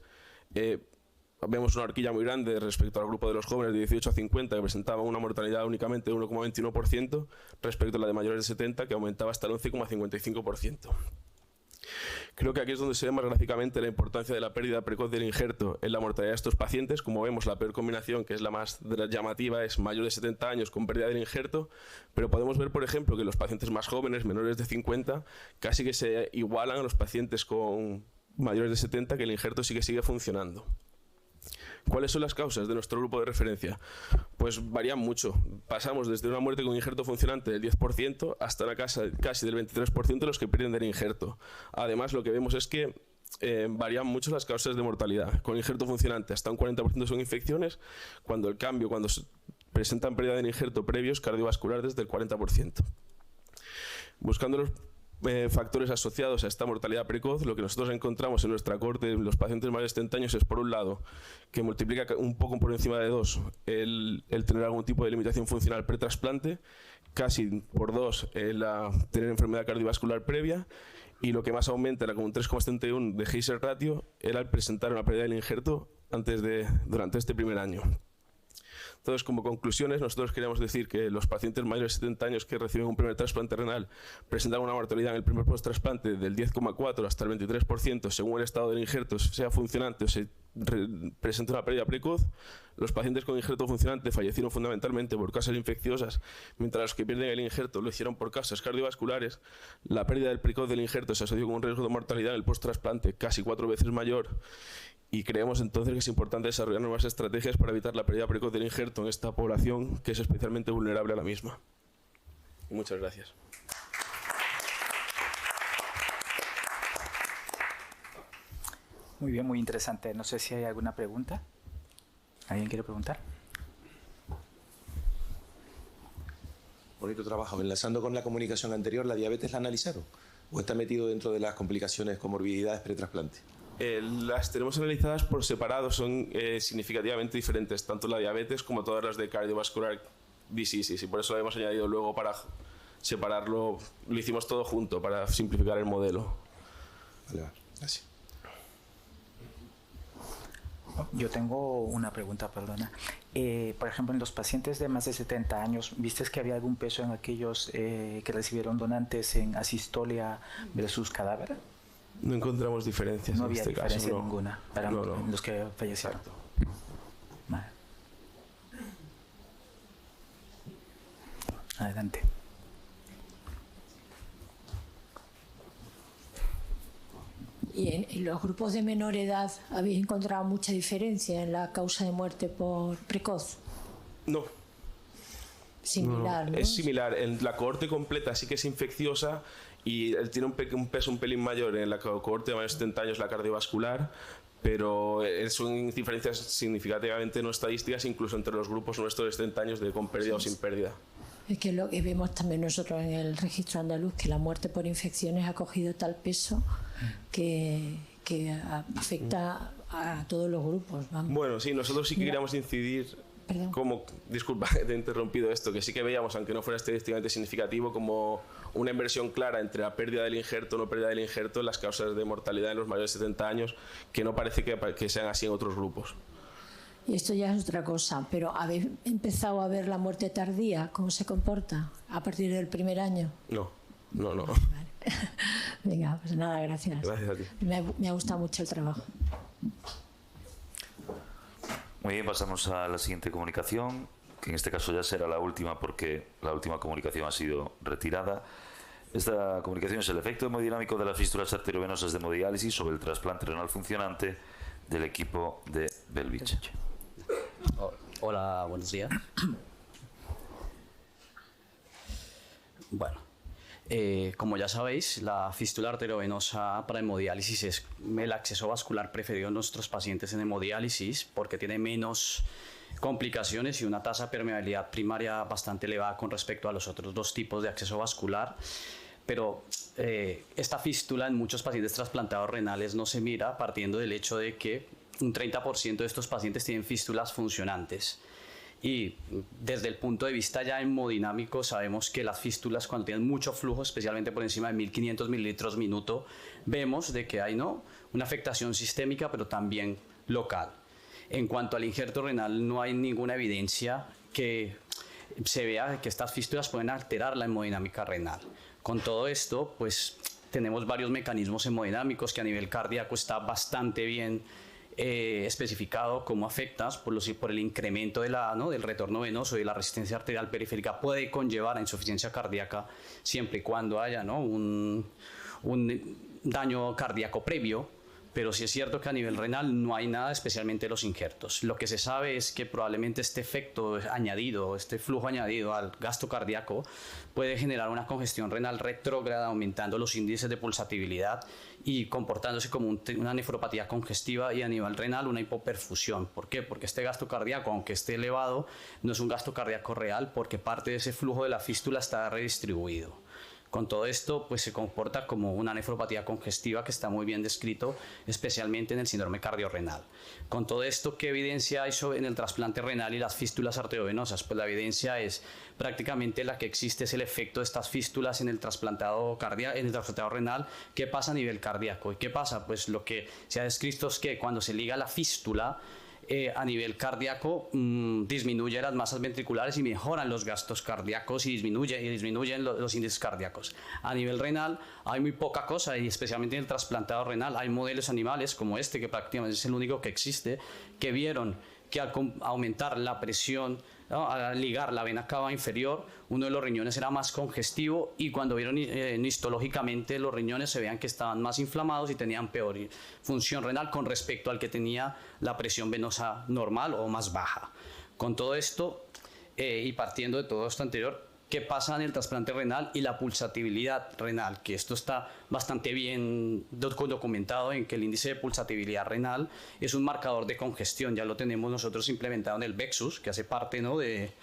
Vemos una horquilla muy grande respecto al grupo de los jóvenes de 18 a 50, que presentaban una mortalidad únicamente de 1,21%, respecto a la de mayores de 70, que aumentaba hasta el 11,55%. Creo que aquí es donde se ve más gráficamente la importancia de la pérdida precoz del injerto en la mortalidad de estos pacientes. Como vemos, la peor combinación, que es la más llamativa, es mayor de 70 años con pérdida del injerto, pero podemos ver, por ejemplo, que los pacientes más jóvenes, menores de 50, casi que se igualan a los pacientes con mayores de 70, que el injerto sí que sigue funcionando. ¿Cuáles son las causas de nuestro grupo de referencia? Pues varían mucho. Pasamos desde una muerte con injerto funcionante del 10% hasta una casi del 23% de los que pierden del injerto. Además, lo que vemos es que varían mucho las causas de mortalidad. Con injerto funcionante hasta un 40% son infecciones, cuando se presentan pérdida del injerto previos, cardiovascular desde el 40%. Buscando los factores asociados a esta mortalidad precoz, lo que nosotros encontramos en nuestra corte en los pacientes mayores de 70 años es, por un lado, que multiplica un poco por encima de 2 el tener algún tipo de limitación funcional pretrasplante, casi por 2 tener enfermedad cardiovascular previa, y lo que más aumenta era como un 3,71 de Heiser ratio, era el presentar una pérdida del injerto durante este primer año. Entonces, como conclusiones, nosotros queríamos decir que los pacientes mayores de 70 años que reciben un primer trasplante renal presentan una mortalidad en el primer post-trasplante del 10,4 hasta el 23% según el estado del injerto, sea funcionante o se presenta una pérdida precoz. Los pacientes con injerto funcionante fallecieron fundamentalmente por causas infecciosas, mientras los que pierden el injerto lo hicieron por causas cardiovasculares. La pérdida del precoz del injerto se asoció con un riesgo de mortalidad en el post-trasplante casi 4 veces mayor. Y creemos entonces que es importante desarrollar nuevas estrategias para evitar la pérdida precoz del injerto en esta población que es especialmente vulnerable a la misma. Muchas gracias. Muy bien, muy interesante. No sé si hay alguna pregunta. ¿Alguien quiere preguntar? Bonito trabajo. Enlazando con la comunicación anterior, ¿la diabetes la analizaron? ¿O está metido dentro de las complicaciones, comorbilidades pretrasplante? Las tenemos analizadas por separado, son significativamente diferentes, tanto la diabetes como todas las de cardiovascular diseases, y por eso lo hemos añadido luego para separarlo. Lo hicimos todo junto para simplificar el modelo. Vale, gracias. Yo tengo una pregunta, perdona. Por ejemplo, en los pacientes de más de 70 años, ¿viste que había algún peso en aquellos que recibieron donantes en asistolia versus cadáver? No encontramos diferencias no en había este diferencia caso. ninguna para los que fallecieron. Exacto. Vale. Adelante. ¿Y en los grupos de menor edad habéis encontrado mucha diferencia en la causa de muerte por precoz? No. Similar, ¿no? Es similar. En la cohorte completa sí que es infecciosa y tiene un peso un pelín mayor en la cohorte de mayores de 70 años, la cardiovascular, pero son diferencias significativamente no estadísticas, incluso entre los grupos nuestros de 70 años de con pérdida o sin pérdida. Es que lo que vemos también nosotros en el registro andaluz, que la muerte por infecciones ha cogido tal peso que afecta a todos los grupos. Vamos. Bueno, sí, nosotros sí que queríamos incidir, disculpa, te he interrumpido esto, que sí que veíamos, aunque no fuera estadísticamente significativo, como una inversión clara entre la pérdida del injerto o no pérdida del injerto en las causas de mortalidad en los mayores de 70 años, que no parece que sean así en otros grupos. Y esto ya es otra cosa, pero ¿habéis empezado a ver la muerte tardía? ¿Cómo se comporta a partir del primer año? No. Vale. Venga, pues nada, gracias. Gracias a ti. Me ha gustado mucho el trabajo. Muy bien, pasamos a la siguiente comunicación, que en este caso ya será la última porque la última comunicación ha sido retirada. Esta comunicación es el efecto hemodinámico de las fístulas arteriovenosas de hemodiálisis sobre el trasplante renal funcionante del equipo de Belvich. Hola, buenos días. Bueno, como ya sabéis, la fístula arteriovenosa para hemodiálisis es el acceso vascular preferido en nuestros pacientes en hemodiálisis porque tiene menos complicaciones y una tasa de permeabilidad primaria bastante elevada con respecto a los otros dos tipos de acceso vascular. Pero esta fístula en muchos pacientes trasplantados renales no se mira partiendo del hecho de que un 30% de estos pacientes tienen fístulas funcionantes. Y desde el punto de vista ya hemodinámico sabemos que las fístulas cuando tienen mucho flujo, especialmente por encima de 1500 mililitros minuto, vemos de que hay una afectación sistémica pero también local. En cuanto al injerto renal no hay ninguna evidencia que se vea que estas fístulas pueden alterar la hemodinámica renal. Con todo esto, pues tenemos varios mecanismos hemodinámicos que a nivel cardíaco está bastante bien especificado cómo afectas por el incremento del retorno venoso y la resistencia arterial periférica puede conllevar a insuficiencia cardíaca siempre y cuando haya un daño cardíaco previo. Pero sí es cierto que a nivel renal no hay nada, especialmente los injertos. Lo que se sabe es que probablemente este efecto añadido, este flujo añadido al gasto cardíaco puede generar una congestión renal retrógrada, aumentando los índices de pulsatividad y comportándose como una nefropatía congestiva y a nivel renal una hipoperfusión. ¿Por qué? Porque este gasto cardíaco, aunque esté elevado, no es un gasto cardíaco real porque parte de ese flujo de la fístula está redistribuido. Con todo esto, pues se comporta como una nefropatía congestiva que está muy bien descrito, especialmente en el síndrome cardiorrenal. Con todo esto, ¿qué evidencia hay en el trasplante renal y las fístulas arteriovenosas? Pues la evidencia es prácticamente la que existe, es el efecto de estas fístulas en el trasplantado renal. ¿Qué pasa a nivel cardíaco? ¿Y qué pasa? Pues lo que se ha descrito es que cuando se liga la fístula, a nivel cardíaco disminuye las masas ventriculares y mejoran los gastos cardíacos y disminuyen los índices cardíacos. A nivel renal hay muy poca cosa y especialmente en el trasplantado renal hay modelos animales como este que prácticamente es el único que existe que vieron que al aumentar la presión, al ligar la vena cava inferior, uno de los riñones era más congestivo y cuando vieron histológicamente los riñones se veían que estaban más inflamados y tenían peor función renal con respecto al que tenía la presión venosa normal o más baja. Con todo esto y partiendo de todo esto anterior, ¿qué pasa en el trasplante renal y la pulsatividad renal? Que esto está bastante bien documentado en que el índice de pulsatividad renal es un marcador de congestión, ya lo tenemos nosotros implementado en el VEXUS, que hace parte de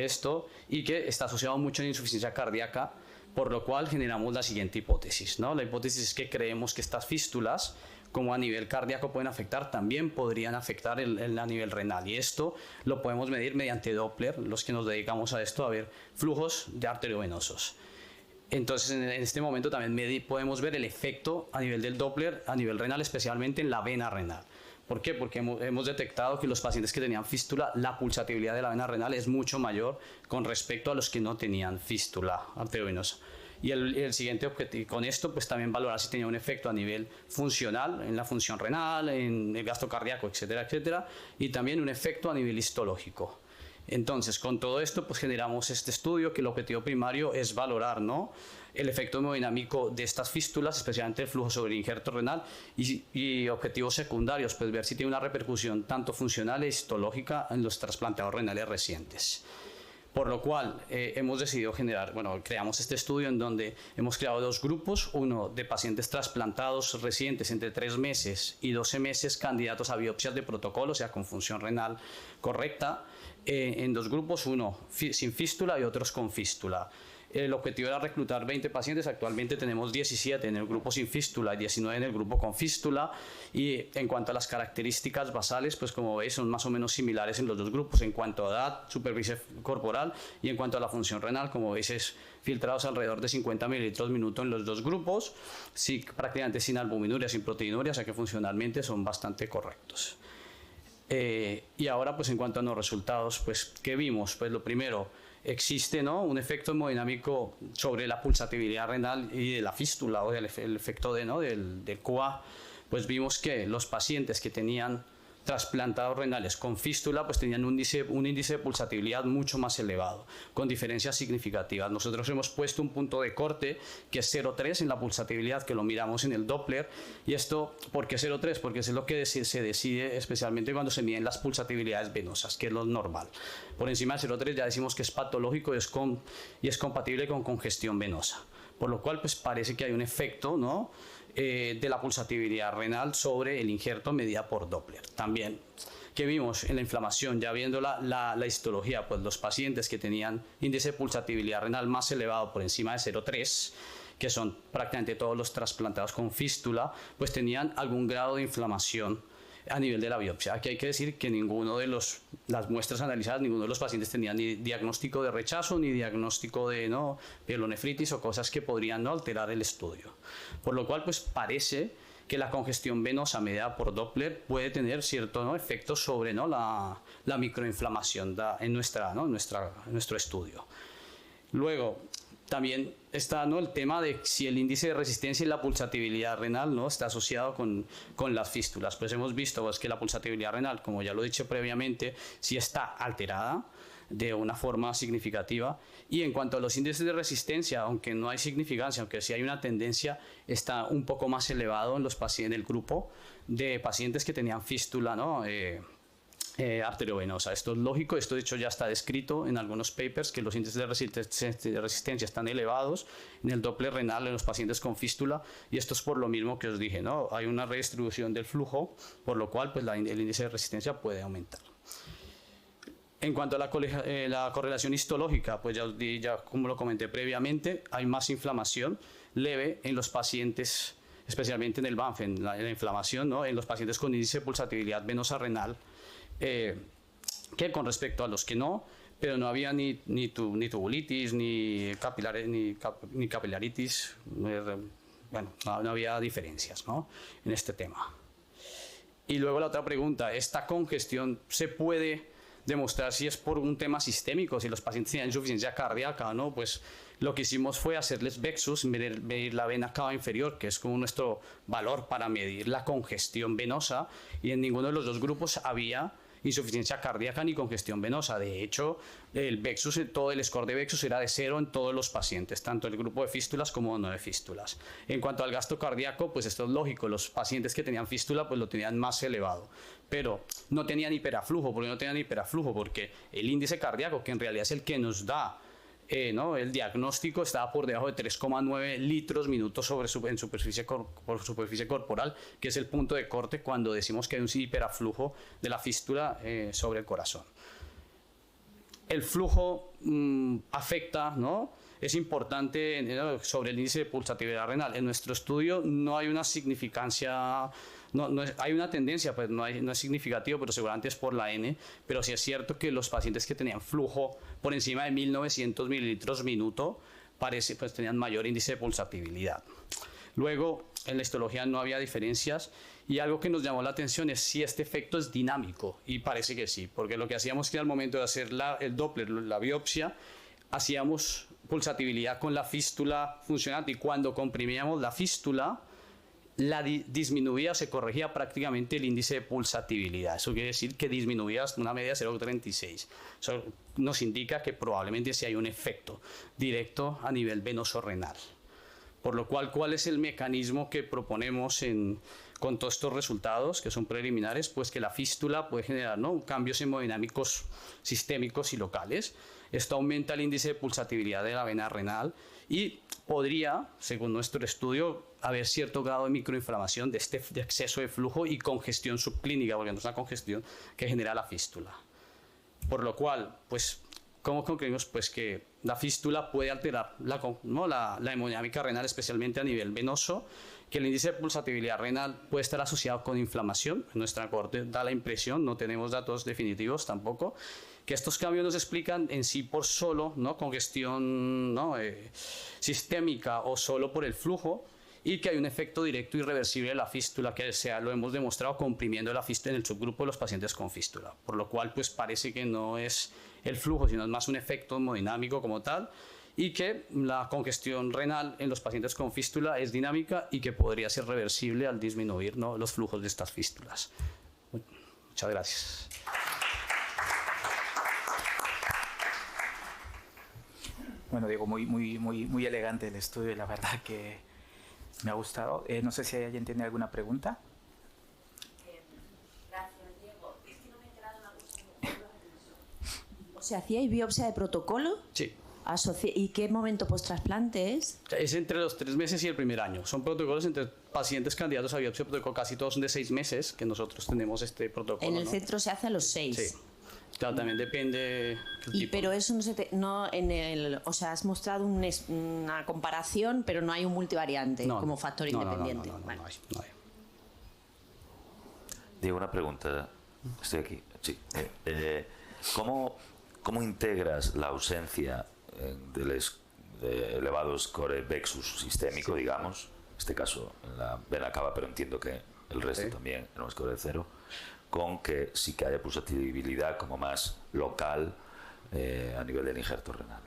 esto y que está asociado mucho a la insuficiencia cardíaca, por lo cual generamos la siguiente hipótesis, ¿no? La hipótesis es que creemos que estas fístulas, como a nivel cardíaco pueden afectar, también podrían afectar a nivel renal. Y esto lo podemos medir mediante Doppler, los que nos dedicamos a esto, a ver flujos de arteriovenosos. Entonces, en este momento también podemos ver el efecto a nivel del Doppler, a nivel renal, especialmente en la vena renal. ¿Por qué? Porque hemos detectado que los pacientes que tenían fístula, la pulsatividad de la vena renal es mucho mayor con respecto a los que no tenían fístula arteriovenosa. Y el siguiente objetivo, con esto, pues también valorar si tenía un efecto a nivel funcional, en la función renal, en el gasto cardíaco, etcétera, etcétera, y también un efecto a nivel histológico. Entonces, con todo esto, pues generamos este estudio que el objetivo primario es valorar, ¿no?, el efecto hemodinámico de estas fístulas, especialmente el flujo sobre el injerto renal, y objetivos secundarios, pues ver si tiene una repercusión tanto funcional e histológica en los trasplantados renales recientes. Por lo cual hemos decidido creamos este estudio en donde hemos creado dos grupos, uno de pacientes trasplantados recientes entre 3 meses y 12 meses, candidatos a biopsias de protocolo, o sea, con función renal correcta, en dos grupos, uno sin fístula y otros con fístula. El objetivo era reclutar 20 pacientes, actualmente tenemos 17 en el grupo sin fístula y 19 en el grupo con fístula, y en cuanto a las características basales, pues como veis son más o menos similares en los dos grupos en cuanto a edad, superficie corporal, y en cuanto a la función renal, como veis es filtrados alrededor de 50 mililitros minuto en los dos grupos, sí, prácticamente sin albuminuria, sin proteinuria, o sea que funcionalmente son bastante correctos. Y ahora, pues en cuanto a los resultados, pues ¿qué vimos? Pues lo primero, existe, ¿no?, un efecto hemodinámico sobre la pulsatividad renal y de la fístula, o el efecto del QA. Pues vimos que los pacientes que tenían trasplantados renales con fístula pues tenían un índice de pulsatividad mucho más elevado, con diferencias significativas. Nosotros hemos puesto un punto de corte que es 0,3 en la pulsatividad, que lo miramos en el Doppler. ¿Y esto por qué 0,3? Porque es lo que se decide especialmente cuando se miden las pulsatividades venosas, que es lo normal. Por encima de 0,3 ya decimos que es patológico y es compatible con congestión venosa. Por lo cual pues parece que hay un efecto, ¿no?, de la pulsatividad renal sobre el injerto medida por Doppler. También, ¿qué vimos en la inflamación? Ya viendo la histología, pues los pacientes que tenían índice de pulsatividad renal más elevado por encima de 0,3, que son prácticamente todos los trasplantados con fístula, pues tenían algún grado de inflamación a nivel de la biopsia. Aquí hay que decir que ninguno de las muestras analizadas, ninguno de los pacientes tenía ni diagnóstico de rechazo, ni diagnóstico de pielonefritis o cosas que podrían alterar el estudio. Por lo cual, pues parece que la congestión venosa medida por Doppler puede tener cierto efecto sobre la microinflamación en nuestro estudio. Luego, también está el tema de si el índice de resistencia y la pulsatividad renal está asociado con las fístulas. Pues hemos visto que la pulsatividad renal, como ya lo he dicho previamente, sí está alterada de una forma significativa. Y en cuanto a los índices de resistencia, aunque no hay significancia, aunque sí hay una tendencia, está un poco más elevado en el grupo de pacientes que tenían fístula arteriovenosa. Esto es lógico, esto de hecho ya está descrito en algunos papers, que los índices de resistencia están elevados en el Doppler renal en los pacientes con fístula, y esto es por lo mismo que os dije, hay una redistribución del flujo, por lo cual pues, el índice de resistencia puede aumentar. En cuanto a la correlación histológica, pues ya como lo comenté previamente, hay más inflamación leve en los pacientes, especialmente en el BANF, en la inflamación, en los pacientes con índice de pulsatividad venosa renal, que con respecto a los que no, pero no había ni tubulitis, ni capilaritis, no había diferencias en este tema. Y luego la otra pregunta, ¿esta congestión se puede demostrar si es por un tema sistémico, si los pacientes tienen insuficiencia cardíaca? Pues lo que hicimos fue hacerles Vexus, medir la vena cava inferior, que es como nuestro valor para medir la congestión venosa, y en ninguno de los dos grupos había insuficiencia cardíaca ni congestión venosa. De hecho, el Vexus, todo el score de Vexus era de 0 en todos los pacientes, tanto el grupo de fístulas como no de fístulas. En cuanto al gasto cardíaco, pues esto es lógico, los pacientes que tenían fístula pues lo tenían más elevado, pero no tenían hiperaflujo. ¿Por qué no tenían hiperaflujo? Porque el índice cardíaco, que en realidad es el que nos da el diagnóstico, estaba por debajo de 3,9 litros minutos en superficie corporal, que es el punto de corte cuando decimos que hay un hiperaflujo de la fístula sobre el corazón. El flujo afecta, es importante sobre el índice de pulsatividad renal. En nuestro estudio no hay una significancia hay una tendencia, pues no es significativo, pero seguramente es por la N, pero sí es cierto que los pacientes que tenían flujo por encima de 1900 mililitros minuto, pues tenían mayor índice de pulsatibilidad. Luego, en la histología no había diferencias y algo que nos llamó la atención es si este efecto es dinámico, y parece que sí, porque lo que hacíamos que al momento de hacer el Doppler, la biopsia, hacíamos pulsatibilidad con la fístula funcionante y cuando comprimíamos la fístula, disminuía, se corregía prácticamente el índice de pulsatibilidad. Eso quiere decir que disminuía hasta una media de 0,36. Eso nos indica que probablemente sí hay un efecto directo a nivel venoso renal. Por lo cual, ¿cuál es el mecanismo que proponemos con todos estos resultados, que son preliminares? Pues que la fístula puede generar, ¿no?, cambios hemodinámicos sistémicos y locales. Esto aumenta el índice de pulsatibilidad de la vena renal y podría, según nuestro estudio, haber cierto grado de microinflamación de exceso de flujo y congestión subclínica, porque no es una congestión que genera la fístula. Por lo cual, pues, ¿cómo concluimos? Pues que la fístula puede alterar la hemodinámica renal, especialmente a nivel venoso, que el índice de pulsatibilidad renal puede estar asociado con inflamación. En nuestra corte da la impresión, no tenemos datos definitivos tampoco, que estos cambios nos explican en sí por solo, ¿no?, congestión, ¿no?, sistémica o solo por el flujo, y que hay un efecto directo irreversible de la fístula, que lo hemos demostrado comprimiendo la fístula en el subgrupo de los pacientes con fístula, por lo cual pues parece que no es el flujo, sino es más un efecto hemodinámico como tal, y que la congestión renal en los pacientes con fístula es dinámica y que podría ser reversible al disminuir, ¿no?, los flujos de estas fístulas. Muchas gracias. Bueno, Diego, muy elegante el estudio, la verdad que me ha gustado. No sé si alguien tiene alguna pregunta. Gracias, Diego. Es que no me he enterado de una cosa. O sea, ¿hacíais biopsia de protocolo? Sí. ¿Y qué momento post-trasplante es? Es entre los 3 meses y el primer año. Son protocolos entre pacientes candidatos a biopsia de protocolo, casi todos son de 6 meses, que nosotros tenemos este protocolo. En el centro se hace a los 6. Sí. Claro, también depende del tipo. Pero eso o sea, has mostrado una comparación, pero no hay un multivariante como factor independiente. No hay. Diego, una pregunta. Estoy aquí. Sí. ¿Cómo integras la ausencia de elevado score Vexus sistémico, digamos, en este caso en la vena cava, pero entiendo que el resto también en un score de 0, con que sí que haya pulsatibilidad como más local a nivel del injerto renal?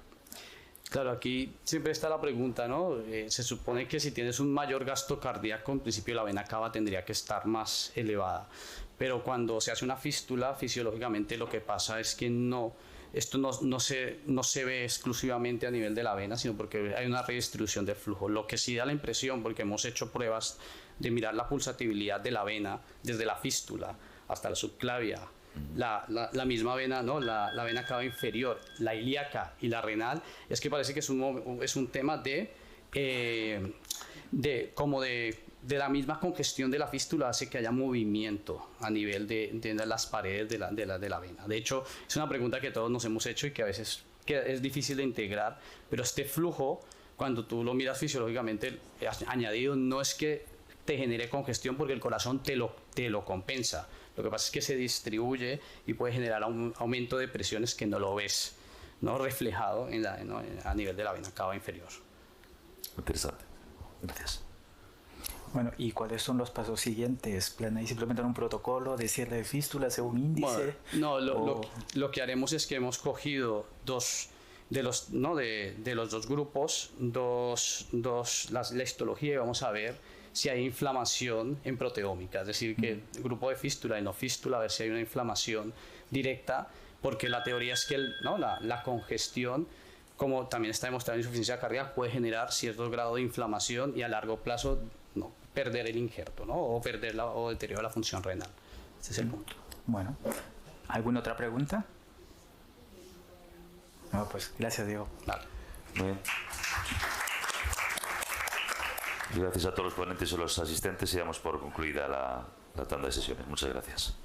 Claro, aquí siempre está la pregunta, ¿no? Se supone que si tienes un mayor gasto cardíaco, en principio la vena cava tendría que estar más elevada. Pero cuando se hace una fístula, fisiológicamente lo que pasa es que esto no se ve exclusivamente a nivel de la vena, sino porque hay una redistribución del flujo. Lo que sí da la impresión, porque hemos hecho pruebas de mirar la pulsatibilidad de la vena desde la fístula hasta la subclavia, la misma vena, ¿no?, la vena cava inferior, la ilíaca y la renal, es que parece que es un tema de la misma congestión de la fístula, hace que haya movimiento a nivel de las paredes de la vena. De hecho, es una pregunta que todos nos hemos hecho y que a veces es difícil de integrar, pero este flujo, cuando tú lo miras fisiológicamente añadido, no es que te genere congestión porque el corazón te lo compensa. Lo que pasa es que se distribuye y puede generar un aumento de presiones que no lo ves, ¿no?, reflejado a nivel de la vena cava inferior. Interesante. Gracias. Bueno, ¿y cuáles son los pasos siguientes? ¿Planeáis implementar un protocolo de cierre de fístula según índice? Bueno, no, lo que haremos es que hemos cogido de los dos grupos, la histología, y vamos a ver si hay inflamación en proteómica, es decir, que el grupo de fístula y no fístula, a ver si hay una inflamación directa, porque la teoría es que la congestión, como también está demostrado en insuficiencia cardíaca, puede generar cierto grado de inflamación y a largo plazo perder el injerto, ¿no?, o deteriorar la función renal. Ese es el punto. Bueno, ¿alguna otra pregunta? No, pues gracias, Diego. Vale. Muy bien. Gracias a todos los ponentes y los asistentes y damos por concluida la tanda de sesiones. Muchas gracias.